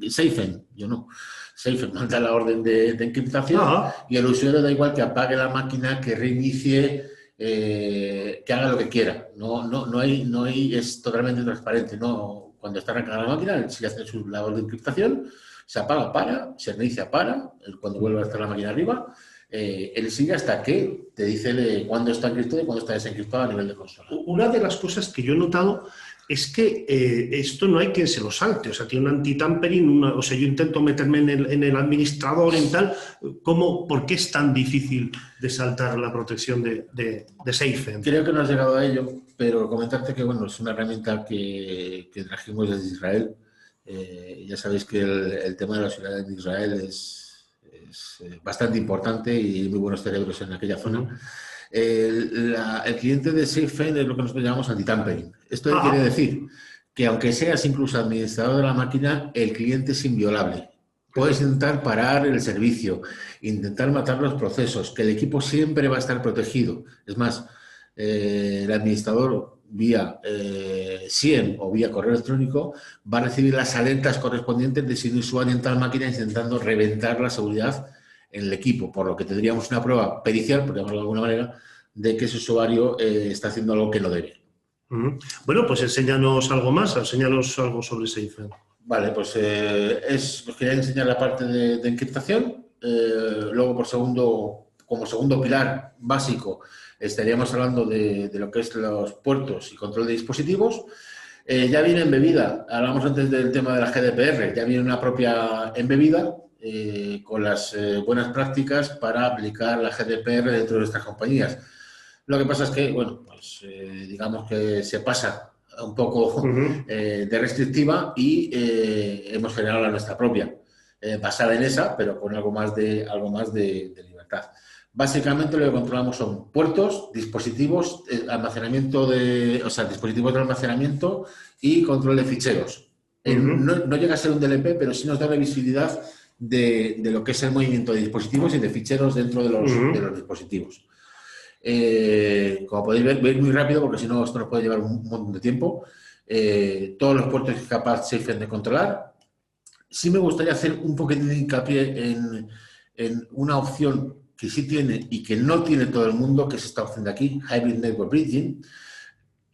SafeEnd, yo no. SafeEnd manda la orden de encriptación y el usuario da igual que apague la máquina, que reinicie, que haga lo que quiera. No hay, es totalmente transparente. No, cuando está arrancada la máquina, si hace su labor de encriptación, se apaga, se reinicia, cuando vuelve a estar la máquina arriba. Él sigue hasta que te dice cuándo está encriptado y cuándo está desencriptado a nivel de consola. Una de las cosas que yo he notado es que esto no hay quien se lo salte. O sea, tiene un anti-tampering, o sea, yo intento meterme en el administrador, en tal. ¿Por qué es tan difícil de saltar la protección de SafeEnd? Creo que no has llegado a ello, pero comentarte que, bueno, es una herramienta que trajimos desde Israel. Ya sabéis que el tema de la seguridad en Israel es bastante importante y muy buenos cerebros en aquella zona. El cliente de SafeEnd es lo que nosotros llamamos anti-tampering. Esto quiere decir que, aunque seas incluso administrador de la máquina, el cliente es inviolable. Puedes intentar parar el servicio, intentar matar los procesos, que el equipo siempre va a estar protegido. Es más, el administrador vía SIEM o vía correo electrónico va a recibir las alertas correspondientes de si un usuario en tal máquina intentando reventar la seguridad en el equipo, por lo que tendríamos una prueba pericial, por llamarlo de alguna manera, de que ese usuario está haciendo algo que no debe. Bueno, pues enséñanos algo más, enséñanos algo sobre SafeEnd. Vale, pues os quería enseñar la parte de encriptación. Luego, como segundo pilar básico, estaríamos hablando de lo que es los puertos y control de dispositivos. Ya viene embebida, hablamos antes del tema de la GDPR, ya viene una propia embebida con las buenas prácticas para aplicar la GDPR dentro de nuestras compañías. Lo que pasa es que, bueno, pues digamos que se pasa un poco de restrictiva y hemos generado la nuestra propia, basada en esa, pero con algo más de libertad. Básicamente lo que controlamos son puertos, dispositivos, dispositivos de almacenamiento y control de ficheros. No llega a ser un DLP, pero sí nos da la visibilidad de lo que es el movimiento de dispositivos y de ficheros dentro de los dispositivos. Como podéis ver, voy a ir muy rápido porque si no esto nos puede llevar un montón de tiempo. Todos los puertos que es capaz Safen de controlar. Sí me gustaría hacer un poquitín de hincapié en una opción que sí tiene y que no tiene todo el mundo, que es esta opción de aquí, Hybrid Network Bridging.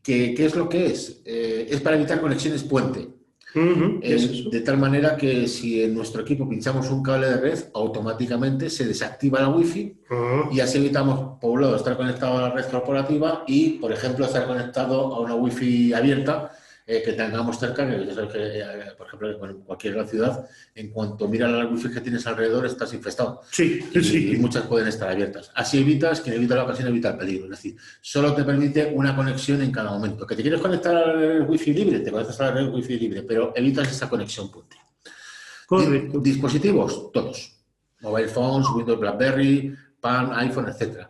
¿Qué es lo que es? Es para evitar conexiones puente. De tal manera que si en nuestro equipo pinchamos un cable de red, automáticamente se desactiva la Wi-Fi y así evitamos, por un lado, estar conectado a la red corporativa y, por ejemplo, estar conectado a una Wi-Fi abierta que tengamos cerca, que ya sabes que, por ejemplo, en cualquier otra ciudad, en cuanto miras las Wi-Fi que tienes alrededor, estás infestado. Sí, y muchas pueden estar abiertas. Así evitas, quien evita la ocasión evita el peligro. Es decir, solo te permite una conexión en cada momento. ¿Que te quieres conectar a la red Wi-Fi libre? Te conectas a la red Wi-Fi libre, pero evitas esa conexión puente. Correcto. Dispositivos, todos. Mobile phones, Windows, BlackBerry, Palm, iPhone, etc.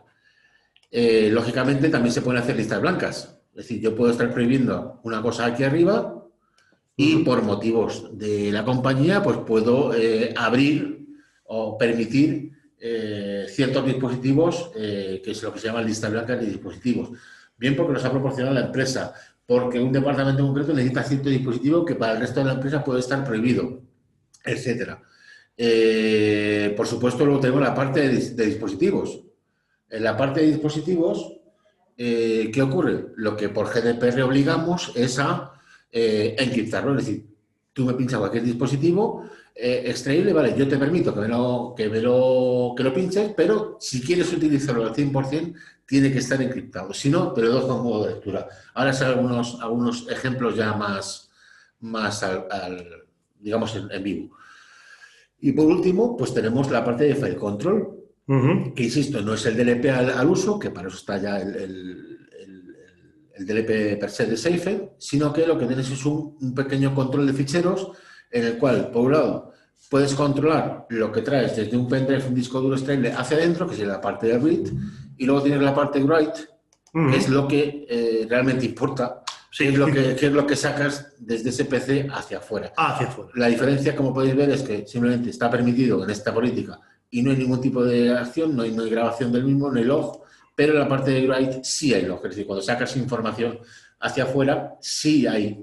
Lógicamente también se pueden hacer listas blancas. Es decir, yo puedo estar prohibiendo una cosa aquí arriba y por motivos de la compañía pues puedo abrir o permitir ciertos dispositivos, que es lo que se llama lista blanca de dispositivos. Bien porque nos ha proporcionado la empresa, porque un departamento concreto necesita cierto dispositivo que para el resto de la empresa puede estar prohibido, etcétera. Por supuesto, luego tenemos la parte de dispositivos. En la parte de dispositivos, ¿qué ocurre? Lo que por GDPR obligamos es a encriptarlo. Es decir, tú me pinchas cualquier dispositivo extraíble, vale, yo te permito que lo pinches, pero si quieres utilizarlo al 100%, tiene que estar encriptado. Si no, te lo doy con modo de lectura. Ahora son algunos ejemplos ya más digamos, en vivo. Y por último, pues tenemos la parte de file control, que insisto, no es el DLP al uso, que para eso está ya el DLP per se de Safen, sino que lo que tienes es un pequeño control de ficheros en el cual, por un lado, puedes controlar lo que traes desde un pendrive, un disco duro extraíble hacia adentro, que es la parte de read, y luego tienes la parte de write, que es lo que realmente importa, sí. que es lo que sacas desde ese PC hacia afuera. La diferencia, como podéis ver, es que simplemente está permitido en esta política y no hay ningún tipo de acción, no hay grabación del mismo, no hay log, pero en la parte de write sí hay log. Es decir, cuando sacas información hacia afuera, sí hay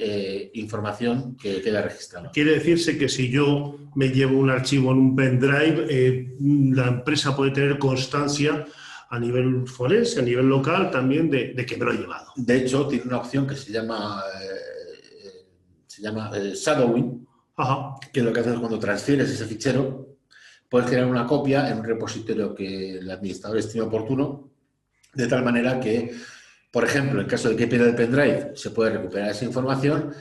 información que queda registrada. Quiere decirse que si yo me llevo un archivo en un pendrive, la empresa puede tener constancia a nivel forense, a nivel local también, de que me lo he llevado. De hecho, tiene una opción que se llama shadowing, que lo que haces cuando transfieres ese fichero, puedes crear una copia en un repositorio que el administrador estime oportuno, de tal manera que, por ejemplo, en caso de que pierda el pendrive, se puede recuperar esa información,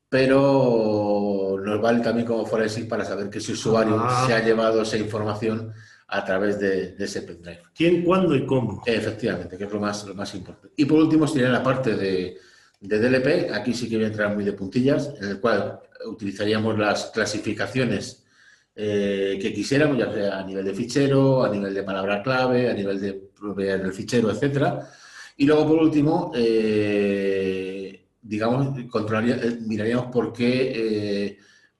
pero nos vale también como forensic para saber que ese usuario se ha llevado esa información a través de ese pendrive. ¿Quién, cuándo y cómo? Efectivamente, que es lo más importante. Y por último, sería la parte de DLP. Aquí sí que voy a entrar muy de puntillas, en el cual utilizaríamos las clasificaciones que quisiéramos, ya sea a nivel de fichero, a nivel de palabra clave, a nivel de propiedad del fichero, etcétera. Y luego, por último, digamos, miraríamos por qué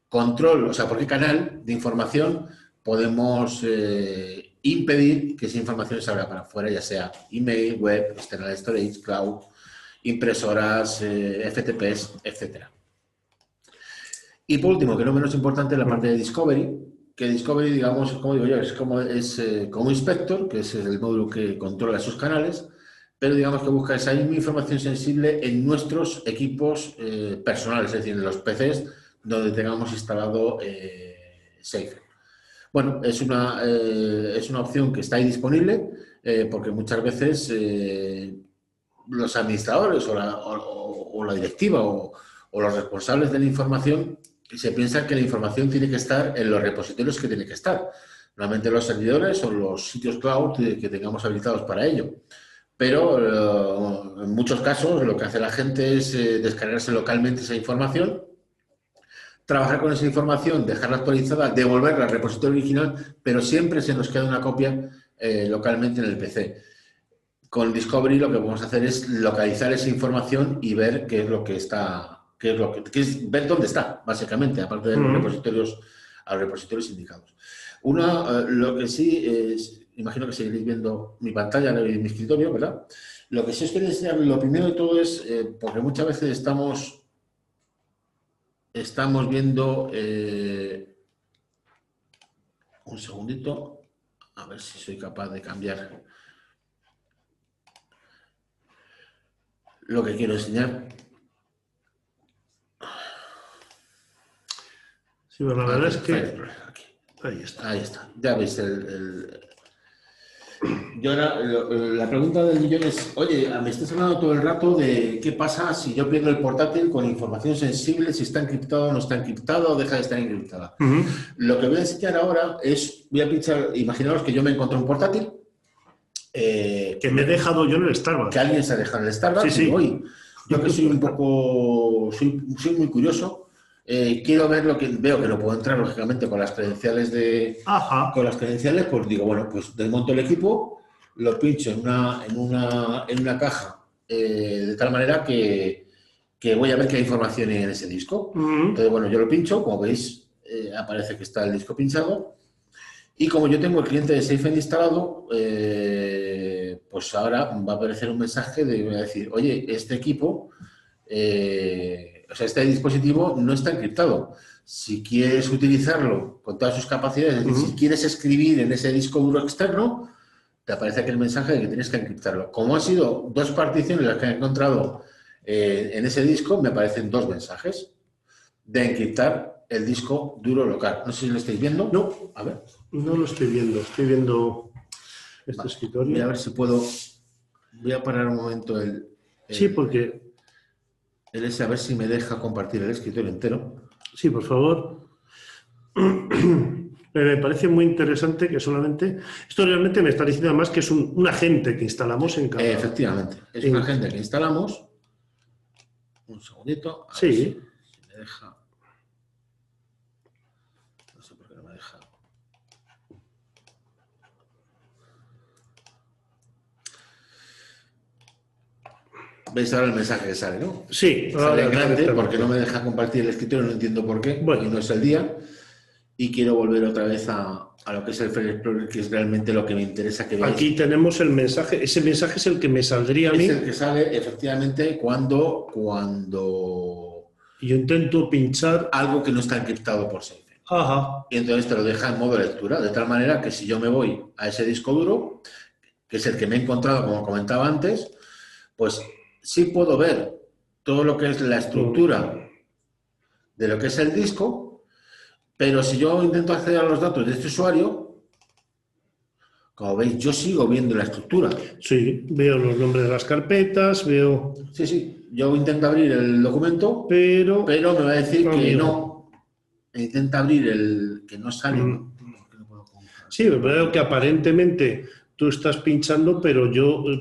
por qué canal de información podemos impedir que esa información salga para afuera, ya sea email, web, external storage, cloud, impresoras, FTPs, etcétera. Y por último, que no menos importante, la parte de Discovery, que Discovery, digamos, como digo yo, es como Inspector, que es el módulo que controla sus canales, pero digamos que busca esa misma información sensible en nuestros equipos personales, es decir, en los PCs donde tengamos instalado Safe. Bueno, es una opción que está ahí disponible porque muchas veces los administradores o la directiva o los responsables de la información se piensan que la información tiene que estar en los repositorios que tiene que estar. Normalmente los servidores o los sitios cloud que tengamos habilitados para ello. Pero en muchos casos lo que hace la gente es descargarse localmente esa información, trabajar con esa información, dejarla actualizada, devolverla al repositorio original, pero siempre se nos queda una copia localmente en el PC. Con Discovery lo que podemos hacer es localizar esa información y ver qué es lo que está, ver dónde está, básicamente, aparte de los repositorios indicados. Lo que sí es, imagino que seguiréis viendo mi pantalla en mi escritorio, ¿verdad? Lo que sí os quería enseñar, lo primero de todo es, porque muchas veces estamos viendo, un segundito, a ver si soy capaz de cambiar lo que quiero enseñar. Sí, pero la verdad es que... Aquí. Ahí está. Ya veis Yo ahora, la pregunta del millón es, oye, me estás hablando todo el rato de qué pasa si yo pierdo el portátil con información sensible, si está encriptado o no está encriptado o deja de estar encriptada. Lo que voy a enseñar ahora es, voy a pinchar, imaginaos que yo me encontré un portátil. Que me he dejado yo en el Starbucks. Que alguien se ha dejado en el Starbucks. Sí. Y hoy, yo que soy un poco, soy muy curioso. Quiero ver lo que veo que no puedo entrar, lógicamente, con las credenciales con las credenciales, pues digo, bueno, pues desmonto el equipo, lo pincho en una caja de tal manera que voy a ver qué información hay en ese disco. Entonces, bueno, yo lo pincho, como veis, aparece que está el disco pinchado. Y como yo tengo el cliente de SafeEnd instalado, pues ahora va a aparecer un mensaje voy a decir, oye, este equipo... este dispositivo no está encriptado. Si quieres utilizarlo con todas sus capacidades, es decir, si quieres escribir en ese disco duro externo, te aparece aquí el mensaje de que tienes que encriptarlo. Como han sido 2 particiones las que he encontrado en ese disco, me aparecen 2 mensajes de encriptar el disco duro local. No sé si lo estáis viendo. No, a ver. No lo estoy viendo. Estoy viendo este escritorio. Voy a ver si puedo. Voy a parar un momento Sí, porque... a ver si me deja compartir el escritorio entero. Sí, por favor. Me parece muy interesante que solamente... Esto realmente me está diciendo además que es un agente que instalamos en cada... Efectivamente, es un agente que instalamos. Un segundito. A ver si me deja... No sé por qué no me deja. ¿Veis ahora el mensaje que sale, no? Sí. Sale en grande porque no me deja compartir el escritorio, no entiendo por qué. Bueno, y no es el día. Y quiero volver otra vez a lo que es el File Explorer, que es realmente lo que me interesa que veáis. Aquí tenemos el mensaje. Ese mensaje es el que me saldría a mí. Es el que sale, efectivamente, cuando yo intento pinchar algo que no está encriptado por SafeEnd. Ajá. Y entonces te lo deja en modo lectura, de tal manera que si yo me voy a ese disco duro, que es el que me he encontrado, como comentaba antes, pues sí puedo ver todo lo que es la estructura de lo que es el disco, pero si yo intento acceder a los datos de este usuario, como veis, yo sigo viendo la estructura. Sí, veo los nombres de las carpetas, veo... Sí, yo intento abrir el documento, pero me va a decir que no. Intenta abrir el que no sale. Sí, veo que aparentemente tú estás pinchando, pero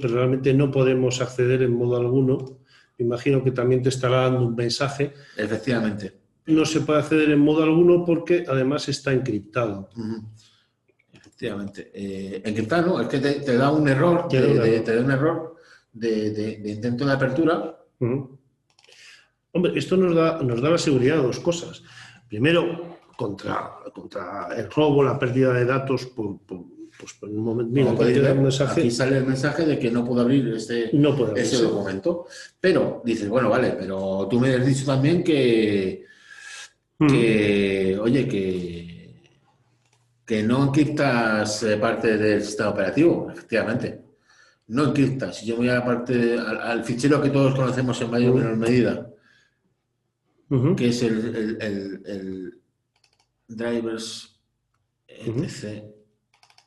realmente no podemos acceder en modo alguno. Me imagino que también te estará dando un mensaje. Efectivamente. No se puede acceder en modo alguno porque además está encriptado. Efectivamente. Encriptado, ¿no? Es que te da un error, te da un error de intento de apertura. Hombre, esto nos da la seguridad de 2 cosas. Primero, contra el robo, la pérdida de datos por un momento. Mira, aquí sale el mensaje de que no puedo abrir ese documento. Pero dices, bueno, vale, pero tú me has dicho también que no encriptas parte del sistema operativo. Efectivamente, no encriptas. Si yo voy a la parte al fichero que todos conocemos en mayor o menor medida, que es el drivers, etc.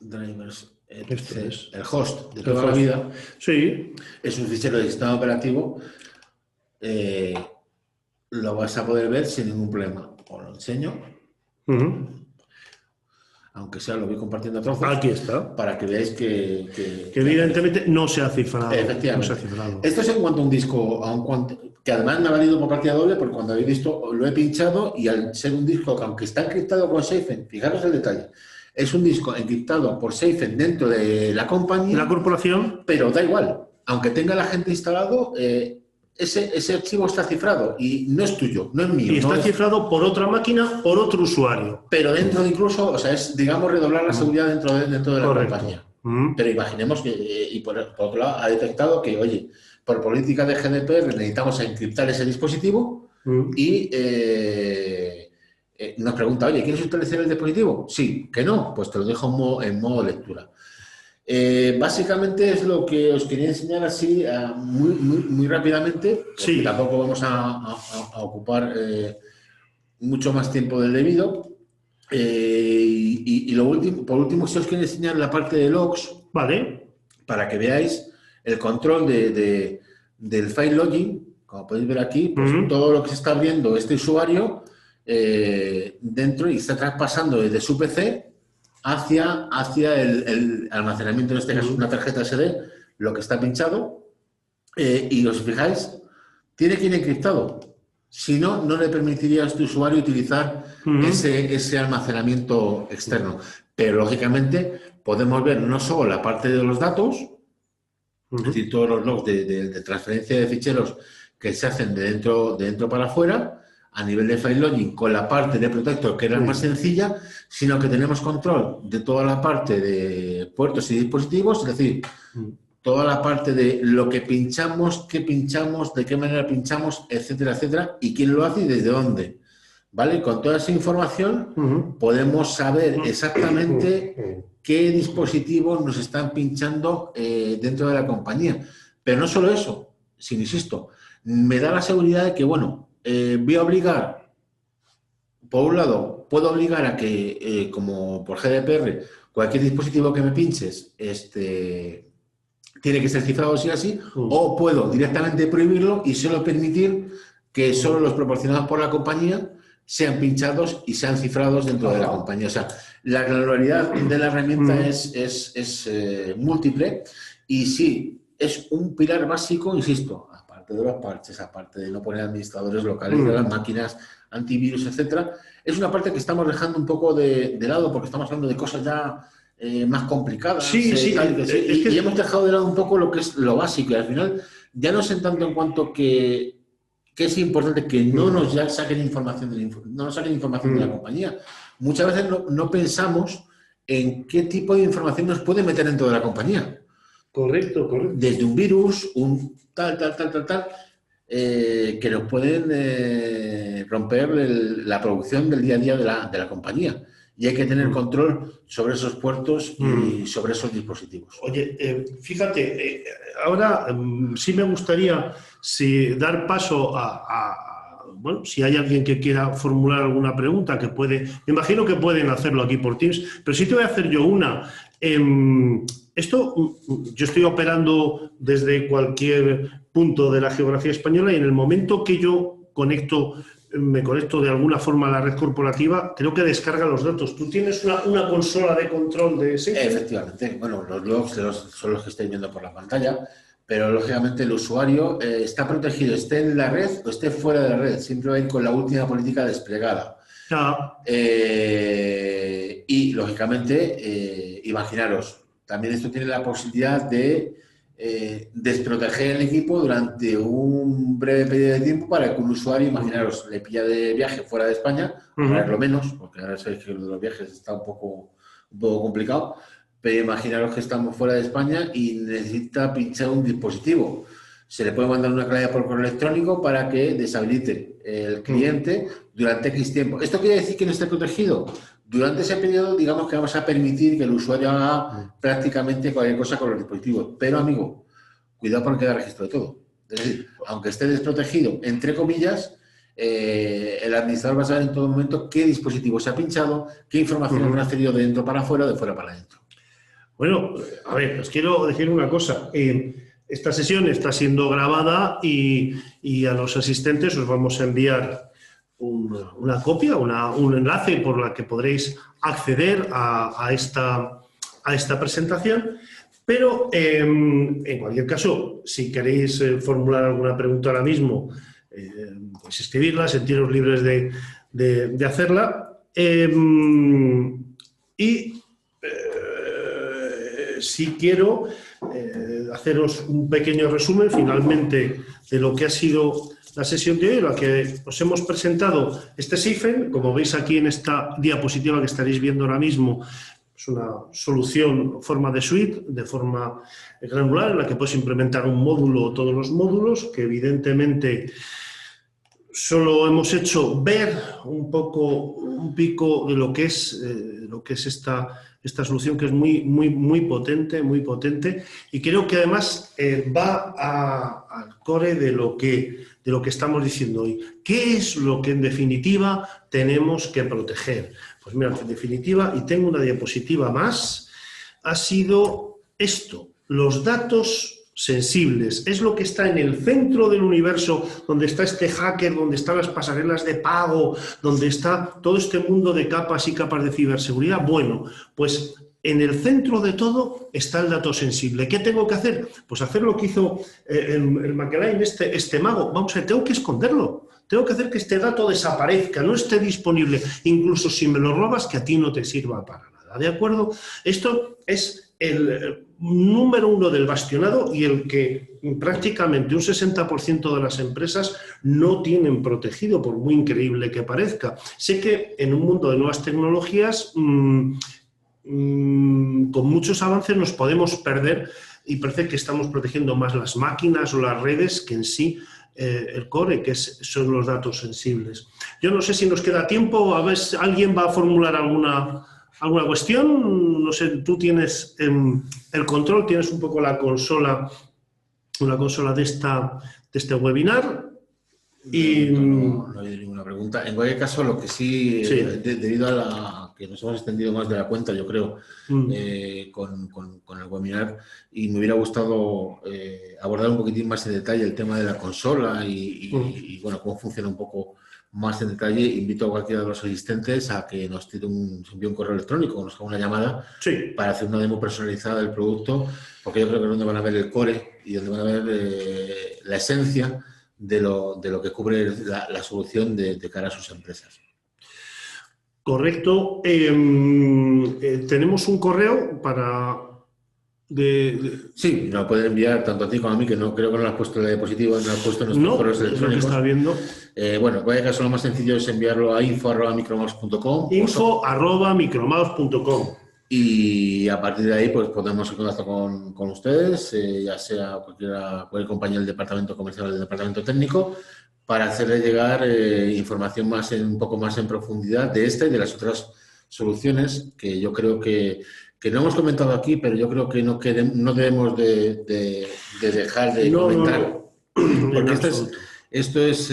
Drivers, etc. El host de toda la vida. Sí. Es un fichero de sistema operativo. Lo vas a poder ver sin ningún problema. Os lo enseño. Aunque sea, lo voy compartiendo a trozos. Aquí está. Para que veáis que evidentemente no se ha cifrado. Efectivamente. No se ha cifrado. Esto es en cuanto a un disco, que además me ha valido por partida doble, porque cuando habéis visto lo he pinchado y al ser un disco que aunque está encriptado con SafeN, fijaros el detalle, es un disco encriptado por SafeN dentro de la compañía. La corporación. Pero da igual. Aunque tenga la gente instalado, ese archivo está cifrado y no es tuyo, no es mío. Y está cifrado por otra máquina, por otro usuario. Pero dentro de incluso, o sea, es, digamos, redoblar la seguridad dentro de la compañía. Pero imaginemos que, y por otro lado, ha detectado que, oye, por política de GDPR necesitamos encriptar ese dispositivo y nos pregunta, oye, ¿quieres utilizar el dispositivo? Sí, que no, pues te lo dejo en modo lectura. Básicamente es lo que os quería enseñar así muy rápidamente, porque tampoco vamos a ocupar mucho más tiempo del debido. Y por último, si os quiero enseñar la parte de logs, vale, para que veáis el control del file login. Como podéis ver aquí, pues todo lo que se está abriendo este usuario dentro y está traspasando desde su PC hacia el almacenamiento, en este caso una tarjeta SD, lo que está pinchado, y os fijáis, tiene que ir encriptado. Si no, no le permitiría a este usuario utilizar ese almacenamiento externo. Pero, lógicamente, podemos ver no solo la parte de los datos, es decir, todos los logs de transferencia de ficheros que se hacen de dentro para afuera, a nivel de file login, con la parte de Protector, que era más sencilla, sino que tenemos control de toda la parte de puertos y dispositivos, es decir, toda la parte de lo que pinchamos, qué pinchamos, de qué manera pinchamos, etcétera, etcétera, y quién lo hace y desde dónde. ¿Vale? Con toda esa información podemos saber exactamente qué dispositivos nos están pinchando dentro de la compañía. Pero no solo eso, sino, insisto, me da la seguridad de que, bueno, voy a obligar, por un lado, puedo obligar a que, como por GDPR, cualquier dispositivo que me pinches tiene que ser cifrado sí o sí, o puedo directamente prohibirlo y solo permitir que solo los proporcionados por la compañía sean pinchados y sean cifrados dentro de la compañía. O sea, la granularidad de la herramienta es múltiple y sí, es un pilar básico, insisto, aparte de los parches, aparte de no poner administradores locales de las máquinas, antivirus, etcétera, es una parte que estamos dejando un poco de lado porque estamos hablando de cosas ya más complicadas. Y hemos dejado de lado un poco lo que es lo básico y al final ya no sé tanto en cuanto que es importante que no nos saquen información de la compañía. Muchas veces no pensamos en qué tipo de información nos puede meter dentro de la compañía. Correcto. Desde un virus, un tal, que nos pueden romper la producción del día a día de la compañía. Y hay que tener control sobre esos puertos y sobre esos dispositivos. Oye, fíjate, ahora sí me gustaría dar paso bueno, si hay alguien que quiera formular alguna pregunta, me imagino que pueden hacerlo aquí por Teams, pero sí te voy a hacer yo una. Yo estoy operando desde cualquier punto de la geografía española y en el momento que yo me conecto de alguna forma a la red corporativa, creo que descarga los datos. ¿Tú tienes una consola de control de ese? Efectivamente. Bueno, los logs son los que estáis viendo por la pantalla, pero lógicamente el usuario está protegido, esté en la red o esté fuera de la red, siempre va a ir con la última política desplegada. Y lógicamente, imaginaros, también esto tiene la posibilidad de desproteger el equipo durante un breve periodo de tiempo para que un usuario, imaginaros, le pilla de viaje fuera de España, ahora es lo menos, porque ahora sabéis que los viajes está un poco complicado, pero imaginaros que estamos fuera de España y necesita pinchar un dispositivo. Se le puede mandar una clave por correo electrónico para que deshabilite el cliente durante X tiempo. ¿Esto quiere decir que no esté protegido? Durante ese periodo, digamos que vamos a permitir que el usuario haga prácticamente cualquier cosa con los dispositivos. Pero, amigo, cuidado porque queda registro de todo. Es decir, aunque esté desprotegido, entre comillas, el administrador va a saber en todo momento qué dispositivo se ha pinchado, qué información han accedido de dentro para afuera o de fuera para adentro. Bueno, a ver, os quiero decir una cosa. Esta sesión está siendo grabada y a los asistentes os vamos a enviar una copia, un enlace por la que podréis acceder a esta presentación. Pero, en cualquier caso, si queréis formular alguna pregunta ahora mismo, pues escribirla, sentiros libres de hacerla. Sí quiero haceros un pequeño resumen finalmente de lo que ha sido la sesión de hoy, en la que os hemos presentado este SIFEN. Como veis aquí en esta diapositiva que estaréis viendo ahora mismo, es una solución en forma de suite, de forma granular, en la que puedes implementar un módulo o todos los módulos, que evidentemente solo hemos hecho ver un pico de lo que es esta solución, que es muy potente, y creo que además va al core de lo que estamos diciendo hoy. ¿Qué es lo que en definitiva tenemos que proteger? Pues mira, en definitiva, y tengo una diapositiva más, ha sido esto: los datos sensibles. Es lo que está en el centro del universo, donde está este hacker, donde están las pasarelas de pago, donde está todo este mundo de capas y capas de ciberseguridad. Bueno, pues en el centro de todo está el dato sensible. ¿Qué tengo que hacer? Pues hacer lo que hizo el McElwain, este mago. Vamos a ver, tengo que esconderlo. Tengo que hacer que este dato desaparezca, no esté disponible. Incluso si me lo robas, que a ti no te sirva para nada. ¿De acuerdo? Esto es el número uno del bastionado, y el que prácticamente un 60% de las empresas no tienen protegido, por muy increíble que parezca. Sé que en un mundo de nuevas tecnologías, con muchos avances nos podemos perder, y parece que estamos protegiendo más las máquinas o las redes que en sí el core, que son los datos sensibles. Yo no sé si nos queda tiempo, a ver si alguien va a formular alguna cuestión. No sé, tú tienes el control, tienes un poco la consola de este webinar. Y no hay ninguna pregunta. En cualquier caso, lo que sí, debido a que nos hemos extendido más de la cuenta, yo creo, con el webinar, y me hubiera gustado abordar un poquitín más en detalle el tema de la consola y bueno, cómo funciona un poco más en detalle. Invito a cualquiera de los asistentes a que nos envíe un correo electrónico o nos haga una llamada para hacer una demo personalizada del producto, porque yo creo que es donde van a ver el core y donde van a ver la esencia de lo que cubre la solución de cara a sus empresas. Correcto. Tenemos un correo para... Sí, nos lo pueden enviar tanto a ti como a mí, que no creo que no lo has puesto en la diapositiva, no lo has puesto en nuestros correos electrónicos. Es lo que está viendo. Bueno, en cualquier caso, lo más sencillo es enviarlo a info@micromouse.com. info@micromouse.com. Y a partir de ahí, pues podemos en contacto con ustedes, ya sea cualquier compañero del departamento comercial o del departamento técnico, para hacerle llegar información un poco más en profundidad de esta y de las otras soluciones que yo creo que no hemos comentado aquí, pero yo creo que no debemos de dejar de comentar. Porque esto es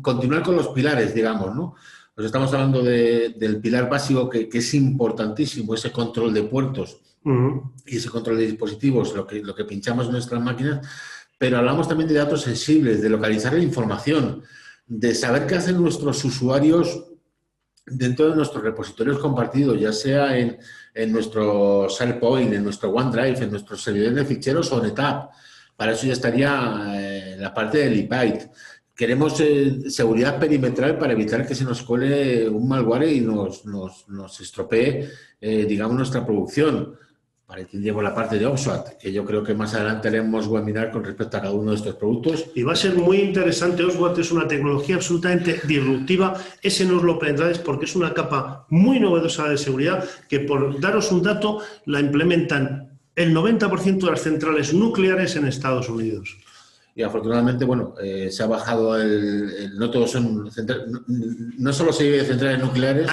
continuar con los pilares, digamos, ¿no? Pues estamos hablando del pilar básico que es importantísimo, ese control de puertos y ese control de dispositivos, lo que pinchamos en nuestras máquinas, pero hablamos también de datos sensibles, de localizar la información, de saber qué hacen nuestros usuarios dentro de nuestros repositorios compartidos, ya sea en nuestro SharePoint, en nuestro OneDrive, en nuestros servidores de ficheros o NetApp. Para eso ya estaría la parte del eByte. Queremos seguridad perimetral para evitar que se nos cuele un malware y nos estropee, digamos, nuestra producción. Para que tendríamos la parte de OSWAT, que yo creo que más adelante haremos webinar con respecto a cada uno de estos productos. Y va a ser muy interesante. OSWAT es una tecnología absolutamente disruptiva. Ese no os lo pensáis, porque es una capa muy novedosa de seguridad que, por daros un dato, la implementan el 90% de las centrales nucleares en Estados Unidos. Y afortunadamente, bueno, se ha bajado no todos son no solo se vive de centrales nucleares.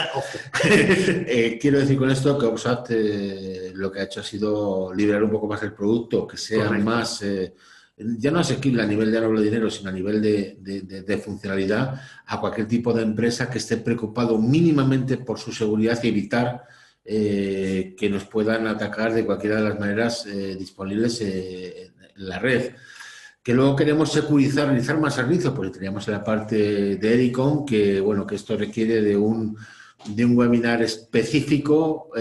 Quiero decir con esto que OPSAT lo que ha hecho ha sido liberar un poco más el producto, que sea más ya no asequible a nivel de ahorro de dinero, sino a nivel de funcionalidad, a cualquier tipo de empresa que esté preocupado mínimamente por su seguridad y evitar que nos puedan atacar de cualquiera de las maneras disponibles en la red. Que luego queremos securizar, realizar más servicios, porque teníamos en la parte de Ericom, que bueno, que esto requiere de un webinar específico,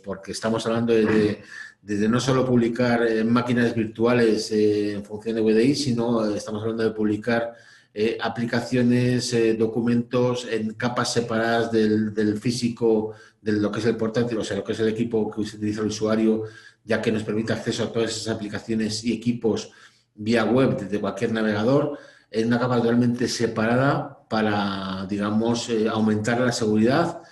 porque estamos hablando de no solo publicar máquinas virtuales en función de VDI, sino estamos hablando de publicar aplicaciones, documentos en capas separadas del físico, de lo que es el portátil, o sea, lo que es el equipo que utiliza el usuario, ya que nos permite acceso a todas esas aplicaciones y equipos vía web desde cualquier navegador, en una capa totalmente separada para, digamos, aumentar la seguridad,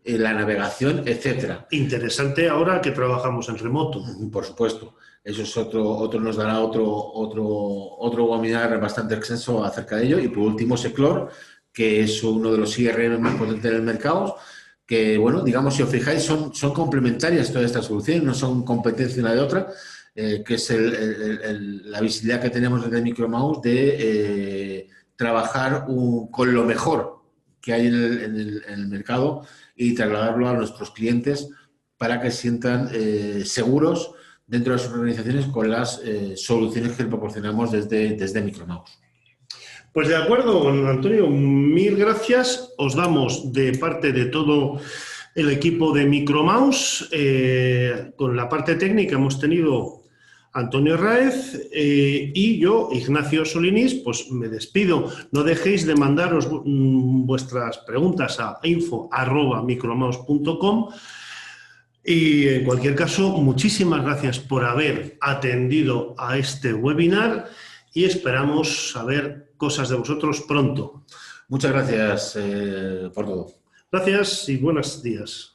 la navegación, etcétera. Interesante ahora que trabajamos en remoto. Por supuesto. Eso es otro nos dará otro webinar bastante extenso acerca de ello. Y por último, Seclor, que es uno de los CRM más potentes del mercado, que, bueno, digamos, si os fijáis, son complementarias todas estas soluciones, no son competencia una de otra, que es la visibilidad que tenemos desde Micromouse de trabajar con lo mejor que hay en el mercado y trasladarlo a nuestros clientes para que se sientan seguros dentro de sus organizaciones con las soluciones que proporcionamos desde Micromouse. Pues de acuerdo, Antonio, mil gracias. Os damos de parte de todo el equipo de Micromouse. Con la parte técnica hemos tenido Antonio Raez y yo, Ignacio Solinís, pues me despido. No dejéis de mandaros vuestras preguntas a info@micromouse.com. Y en cualquier caso, muchísimas gracias por haber atendido a este webinar y esperamos saber cosas de vosotros pronto. Muchas gracias por todo. Gracias y buenos días.